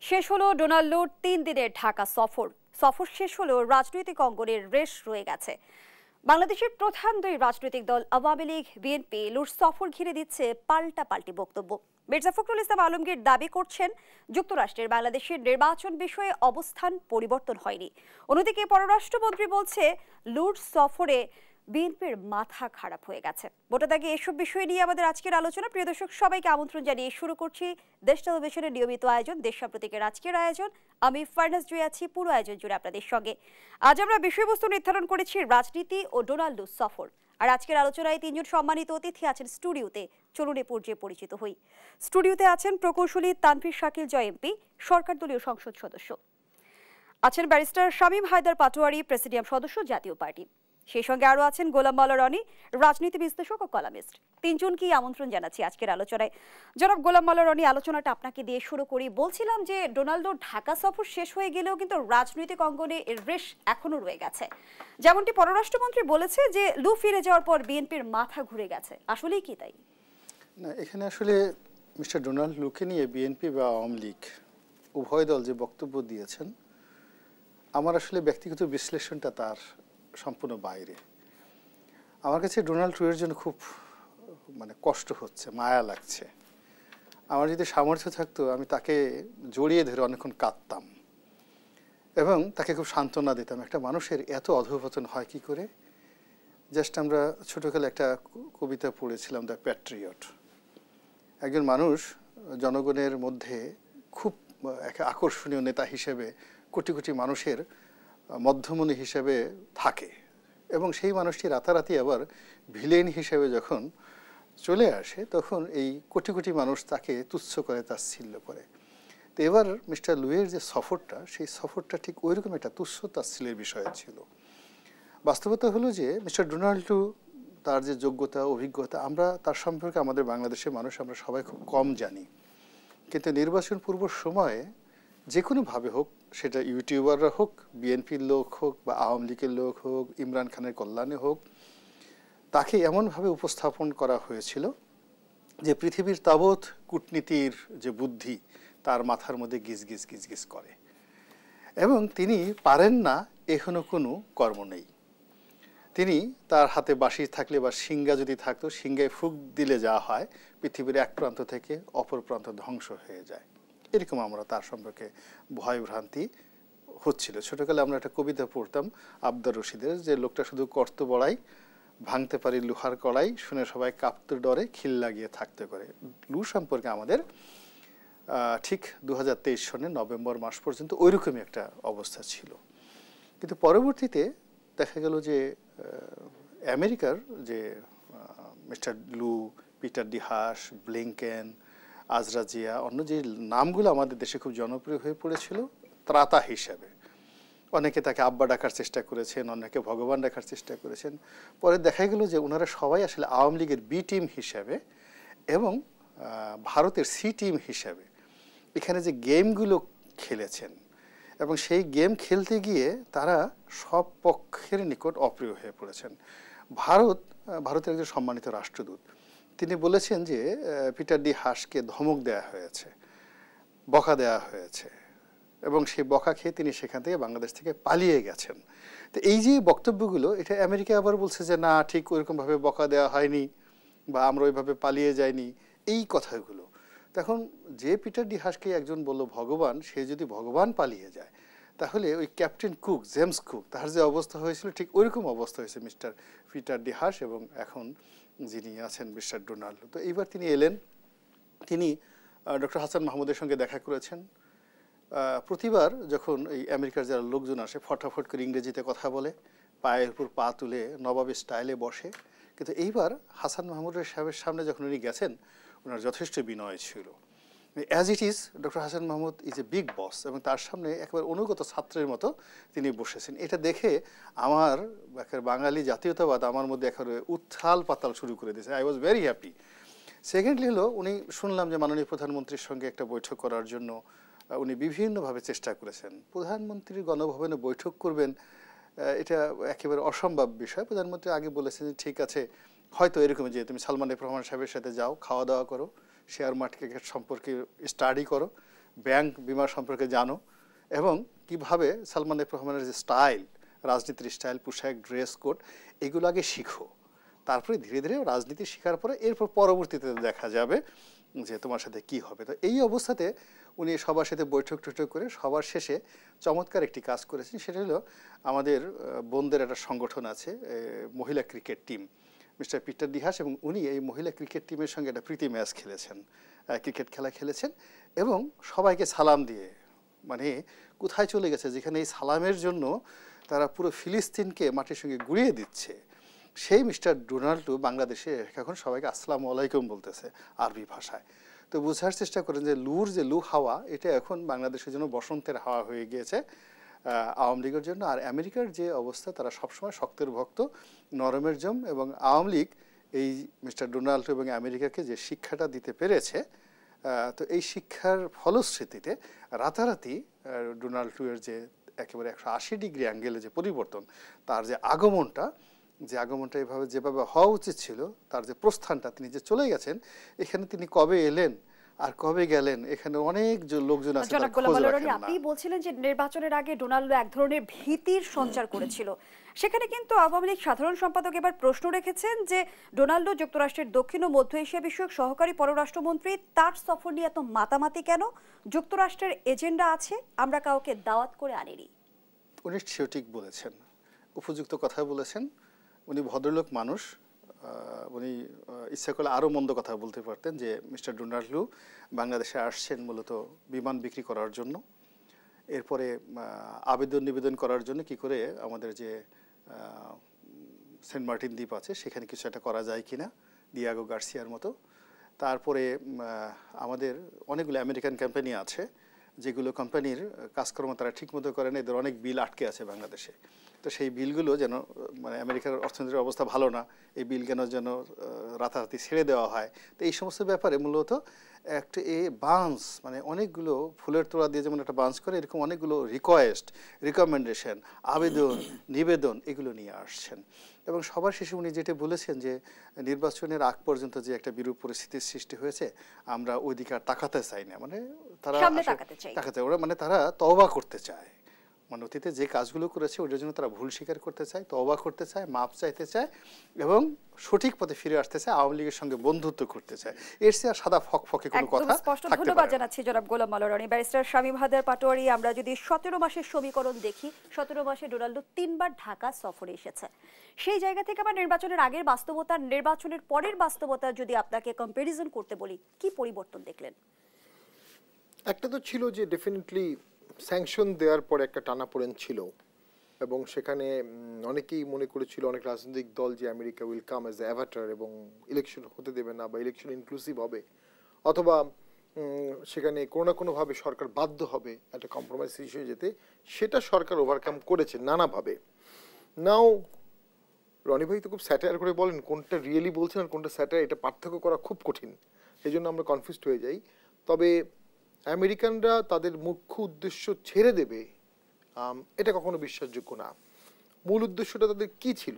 শেষ হলো ডোনাল্ডোর ৩ দিনের ঢাকা সফর শেষ হলেও রাজনৈতিক অঙ্গনের রেশ রয়ে গেছে। বাংলাদেশের প্রধান দুই রাজনৈতিক দল আওয়ামী লীগ বিএনপি লুর সফর ঘিরে দিচ্ছে পাল্টাপাল্টি বক্তব্য। মির্জা ফখরুল ইসলাম আলমগীর দাবি করছেন যুক্তরাষ্ট্রের বাংলাদেশের নির্বাচন বিষয়ে অবস্থান পরিবর্তন হয়নি। অন্যদিকে পররাষ্ট্রমন্ত্রী বলছে লুর সফরে বিএনপির মাথা খারাপ হয়ে গেছে। ভোটের আগে এসব বিষয় নিয়ে আমাদের আজকের আলোচনা। প্রিয় দর্শক, সবাইকে আমন্ত্রণ জানিয়ে শুরু করছি দেশ টেলিভিশনের নিয়মিত আয়োজন দেশ সাম্প্রতিকের আজকের আয়োজন। আমি ফারনাজ জুই আছি পুরো আয়োজন জুড়ে আপনাদের সঙ্গে। আজ আমরা বিষয়বস্তু নির্ধারণ করেছি রাজনীতি ও ডোনাল্ডো সফর। আর আজকের আলোচনায় তিনজন সম্মানিত অতিথি আছেন স্টুডিওতে। চলুন এ পর্যায়ে পরিচিত হই। স্টুডিওতে আছেন প্রকৌশলী তানভীর শাকিল জয় এমপি, সরকার দলীয় সংসদ সদস্য। আছেন ব্যারিস্টার শামীম হায়দার পাটোয়ারি, প্রেসিডিয়াম সদস্য, জাতীয় পার্টি। সেই সঙ্গে আরো আছেন গোলাম মাওলা রনি, রাজনীতি বিশ্লেষক ও কলামিস্ট। তিনজনকেই আমন্ত্রণ জানাচ্ছি আজকের আলোচনায়। জনাব গোলাম মাওলা রনি, আলোচনাটা আপনাকে দিয়ে শুরু করি। বলছিলাম যে ডোনাল্ডোর ঢাকা সফর শেষ হয়ে গেলেও কিন্তু রাজনৈতিক অঙ্গনে এর রেশ এখনো রয়ে গেছে। যেমনটি পররাষ্ট্রমন্ত্রী বলেছে যে লু ফিরে যাওয়ার পর বিএনপির মাথা ঘুরে গেছে, আসলেই কি তাই? না, এখানে আসলে মিস্টার ডোনাল্ড লুকে নিয়ে বিএনপি বা আওয়ামী লীগ উভয় দল যে বক্তব্য দিয়েছেন, আমার আসলে ব্যক্তিগত বিশ্লেষণটা তার সম্পূর্ণ বাইরে। আমার কাছে ডোনাল্ড ট্রাম্পের জন্য খুব কষ্ট হচ্ছে, মায়া লাগছে। আমার যদি সামর্থ্য থাকতো আমি তাকে জড়িয়ে ধরে অনেকক্ষণ কাঁদতাম এবং তাকে খুব সান্ত্বনা দিতাম। একটা মানুষের এত অধঃপতন হয় কি করে? জাস্ট আমরা ছোটোকালে একটা কবিতা পড়েছিলাম, দ্য প্যাট্রিয়ট। একজন মানুষ জনগণের মধ্যে খুব এক আকর্ষণীয় নেতা হিসেবে কোটি কোটি মানুষের মধ্যমণি হিসেবে থাকে এবং সেই মানুষটি রাতারাতি আবার ভিলেন হিসেবে যখন চলে আসে তখন এই কোটি কোটি মানুষ তাকে তুচ্ছ করে, তাচ্ছিল্য করে। তো এবার মিস্টার লুয়ের যে সফরটা, সেই সফরটা ঠিক ওইরকম একটা তুচ্ছ তাচ্ছিল্যের বিষয় ছিল। বাস্তবতা হলো যে মিস্টার ডোনাল্ডো তার যে যোগ্যতা, অভিজ্ঞতা, আমরা তার সম্পর্কে আমাদের বাংলাদেশের মানুষ আমরা সবাই খুব কম জানি। কিন্তু নির্বাচন পূর্ব সময়ে যে কোনোভাবে হোক, সেটা ইউটিউবাররা হোক, বিএনপির লোক হোক বা আওয়ামী লীগের লোক হোক, ইমরান খানের কল্যাণে হোক, তাকে এমনভাবে উপস্থাপন করা হয়েছিল যে পৃথিবীর তাবৎ কূটনীতির যে বুদ্ধি তার মাথার মধ্যে গিজ গিজ গিজ গিজ করে এবং তিনি পারেন না এখনো কোনো কর্ম নেই। তিনি তার হাতে বাঁশি থাকলে বা সিংহা যদি থাকতো, সিংহায় ফুঁক দিলে যা হয় পৃথিবীর এক প্রান্ত থেকে অপর প্রান্ত ধ্বংস হয়ে যায়। এরকম আমরা তার সম্পর্কে ভয় ভ্রান্তি হচ্ছিল। ছোটোকালে আমরা একটা কবিতা পড়তাম আবদার রশিদের, যে লোকটা শুধু কর্ত বড়াই, ভাঙতে পারি লোহার কড়াই, শুনে সবাই কাঁপতে ডরে, খিল লাগিয়ে থাকতে করে। লু সম্পর্কে আমাদের ঠিক 2023 সনের নভেম্বর মাস পর্যন্ত ওইরকমই একটা অবস্থা ছিল। কিন্তু পরবর্তীতে দেখা গেল যে আমেরিকার যে মিস্টার লু, পিটার ডি হাস, ব্লিংকেন, আজরা জিয়া, অন্য যে নামগুলো আমাদের দেশে খুব জনপ্রিয় হয়ে পড়েছিল ত্রাতা হিসাবে, অনেকে তাকে আব্বা ডাকার চেষ্টা করেছেন, অনেকে ভগবান ডাকার চেষ্টা করেছেন। পরে দেখা গেল যে ওনারা সবাই আসলে আওয়ামী লীগের বি টিম হিসাবে এবং ভারতের সি টিম হিসাবে এখানে যে গেমগুলো খেলেছেন এবং সেই গেম খেলতে গিয়ে তারা সব পক্ষের নিকট অপ্রিয় হয়ে পড়েছেন। ভারতের একজন সম্মানিত রাষ্ট্রদূত তিনি বলেছেন যে পিটার ডি হাসকে ধমক দেওয়া হয়েছে, বকা দেওয়া হয়েছে এবং সেই বকা খেয়ে তিনি সেখান থেকে বাংলাদেশ থেকে পালিয়ে গেছেন। তো এই যে বক্তব্যগুলো, এটা আমেরিকা আবার বলছে যে না, ঠিক ওইরকমভাবে বকা দেওয়া হয়নি বা আমরা ওইভাবে পালিয়ে যাইনি, এই কথাগুলো। তখন যে পিটার ডি হাসকে একজন বলল ভগবান, সে যদি ভগবান পালিয়ে যায় তাহলে ওই ক্যাপ্টেন কুক, জেমস কুক, তার যে অবস্থা হয়েছিল ঠিক ওইরকম অবস্থা হয়েছে মিস্টার পিটার ডি হাস এবং এখন যিনি আছেন মিস্টার ডোনাল্ডো। তো এইবার তিনি এলেন, তিনি ডক্টর হাসান মাহমুদের সঙ্গে দেখা করেছেন। প্রতিবার যখন এই আমেরিকার যারা লোকজন আসে ফটাফট করে ইংরেজিতে কথা বলে, পায়ের উপর পা তুলে নবাবী স্টাইলে বসে। কিন্তু এইবার হাসান মাহমুদের সাহেবের সামনে যখন উনি গেছেন, ওনার যথেষ্ট বিনয় ছিল। As it is doctor Hasan Mahmud is a big boss এবং তার সামনে একেবারে অনুগত ছাত্রের মতো তিনি বসেছেন। এটা দেখে আমার বাঙালি জাতীয়তাবাদ আমার মধ্যে একেবারে উত্থাল পাতাল শুরু করে দিয়েছে। I was very happy. Secondly হলো উনি শুনলাম যে মাননীয় প্রধানমন্ত্রীর সঙ্গে একটা বৈঠক করার জন্য উনি বিভিন্নভাবে চেষ্টা করেছেন। প্রধানমন্ত্রী গণভবনে বৈঠক করবেন, এটা একেবারে অসম্ভব বিষয়। প্রধানমন্ত্রী আগে বলেছেন যে ঠিক আছে, হয়তো এরকম যে তুমি সালমান এফ রহমান সাহেবের সাথে যাও, খাওয়া দাওয়া করো, শেয়ার মার্কেট সম্পর্কে স্টাডি করো, ব্যাংক বিমা সম্পর্কে জানো, এবং কিভাবে সালমান এফ রহমানের যে স্টাইল, রাজনীতির স্টাইল, পোশাক, ড্রেস কোড, এগুলো আগে শিখো। তারপরে ধীরে ধীরে রাজনীতি শেখার পরে এরপর পরবর্তীতে দেখা যাবে যে তোমার সাথে কি হবে। তো এই অবস্থাতে উনি সবার সাথে বৈঠক টৈঠক করে সবার শেষে চমৎকার একটি কাজ করেছেন। সেটা হলো আমাদের বোনদের একটা সংগঠন আছে, মহিলা ক্রিকেট টিম, মিস্টার পিটার ডিহাস, এবং উনি এই মহিলা ক্রিকেট টিমের সঙ্গে একটা প্রীতি ম্যাচ খেলেছেন, ক্রিকেট খেলা খেলেছেন, এবং সবাইকে সালাম দিয়ে, মানে কোথায় চলে গেছে যেখানে এই সালামের জন্য তারা পুরো ফিলিস্তিনকে মাটির সঙ্গে গুঁড়িয়ে দিচ্ছে, সেই মিস্টার ডোনাল্ডো বাংলাদেশে এখন সবাইকে আসসালামু আলাইকুম বলতেছে আরবি ভাষায়। তো বোঝার চেষ্টা করেন যে লু হাওয়া, এটা এখন বাংলাদেশের জন্য বসন্তের হাওয়া হয়ে গিয়েছে আওয়ামী লীগের জন্য। আর আমেরিকার যে অবস্থা, তারা সবসময় শক্তের ভক্ত, নরমের জম, এবং আওয়ামী লীগ এই মিস্টার ডোনাল্ড এবং আমেরিকাকে যে শিক্ষাটা দিতে পেরেছে, তো এই শিক্ষার ফলশ্রুতিতে রাতারাতি ডোনাল্ড ট্রাম্পের যে একেবারে 180 ডিগ্রি অ্যাঙ্গেলে যে পরিবর্তন, তার যে আগমনটা এভাবে যেভাবে হওয়া উচিত ছিল, তার যে প্রস্থানটা, তিনি যে চলে গেছেন, এখানে তিনি কবে এলেন আর কবে গেলেন, এখানে অনেক লোকজন আছে তারা খোঁজ রাখেন না। আপনি বলছিলেন যে নির্বাচনের আগে ডোনাল্ডো এক ধরনের ভীতির সঞ্চার করেছিল, সেখানে কিন্তু আওয়ামী লীগ সাধারণ সম্পাদক এবার প্রশ্ন রেখেছেন যে ডোনাল্ডো যুক্তরাষ্ট্রের দক্ষিণ ও মধ্য এশিয়া বিষয়ক সহকারী পররাষ্ট্রমন্ত্রী, তার সফর নিয়ে এত মাতামাতি কেন? যুক্তরাষ্ট্রের এজেন্ডা আছে, আমরা কাউকে দাওয়াত করে আনিনি। উনি সঠিক বলেছেন, উপযুক্ত কথা বলেছেন। উনি ভদ্রলোক মানুষ, উনি ইচ্ছা করলে আরও মন্দ কথা বলতে পারতেন যে মিস্টার ডোনাল্ডো বাংলাদেশে আসছেন মূলত বিমান বিক্রি করার জন্য, এরপরে নিবেদন করার জন্য কি করে আমাদের যে সেন্ট মার্টিন দ্বীপ আছে সেখানে কিছু একটা করা যায় কিনা, ডিয়াগো গার্সিয়ার মতো। তারপরে আমাদের অনেকগুলো আমেরিকান কোম্পানি আছে, যেগুলো কোম্পানির কাজকর্ম তারা ঠিকমতো করে না, এদের অনেক বিল আটকে আছে বাংলাদেশে। তো সেই বিলগুলো যেন, মানে আমেরিকার অর্থনীতির অবস্থা ভালো না, এই বিল কেন যেন রাতারাতি ছেড়ে দেওয়া হয়। তো এই সমস্ত ব্যাপারে মূলত একটা বান্স, মানে অনেকগুলো ফুলের তোড়া দিয়ে যেমন একটা বান্স করে, এরকম অনেকগুলো রিকমেন্ডেশন, আবেদন, নিবেদন, এগুলো নিয়ে আসছেন। এবং সবার শেষে উনি যেটা বলেছেন যে নির্বাচনের আগ পর্যন্ত যে একটা বিরূপ পরিস্থিতির সৃষ্টি হয়েছে, আমরা ওই দিকে আর তাকাতে চাই না, মানে তারা তাকাতে, ওরা মানে তারা তওবা করতে চায়, মানে অতীতে যে কাজগুলো করেছে ওটার জন্য তারা ভুল স্বীকার করতে চায়, তওবা করতে চায়, মাপ চাইতে চায়, এবং সঠিক পথে ফিরে আসতে চায়, আওয়ামী লীগের সঙ্গে বন্ধুত্ব করতে চায়। এর চেয়ে আর সাদা ফকফকে কোনো কথা থাকতে পারে না। ধন্যবাদ জানাচ্ছি জনাব গোলাম মাওলা রনি। ব্যারিস্টার শামীম হায়দার পাটোয়ারি, আমরা যদি 17 মাসের সমীকরণ দেখি, 17 মাসে ডোনাল্ডো 3 বার ঢাকা সফরে এসেছে। সেই জায়গা থেকে আবার নির্বাচনের আগের বাস্তবতা, নির্বাচনের পরের বাস্তবতা যদি আপনাকে কম্পারিজন করতে বলি, কি পরিবর্তন দেখলেন? একটা তো ছিল যে ডেফিনেটলি স্যাংশন দেওয়ার পর একটা টানাপোড়েন ছিল, এবং সেখানে অনেকেই মনে করেছিল, অনেক রাজনৈতিক দল, যে America will come as a avatar এবং ইলেকশন হতে দেবে না, বা ইলেকশন ইনক্লুসিভ হবে, অথবা সেখানে কোনো না কোনোভাবে সরকার বাধ্য হবে একটা কম্প্রোমাইজ হিসেবে যেতে। সেটা সরকার ওভারকাম করেছে নানাভাবে। নাও রনি ভাই তো খুব স্যাটায়ার করে বলেন কোনটা রিয়েলি বলছেন আর কোনটা স্যাটায়ার, এটা পার্থক্য করা খুব কঠিন, এই জন্য আমরা কনফিউজড হয়ে যাই। তবে আমেরিকানরা তাদের মুখ্য উদ্দেশ্য ছেড়ে দেবে, এটা কখনো বিশ্বাসযোগ্য না। মূল উদ্দেশ্যটা তাদের কি ছিল?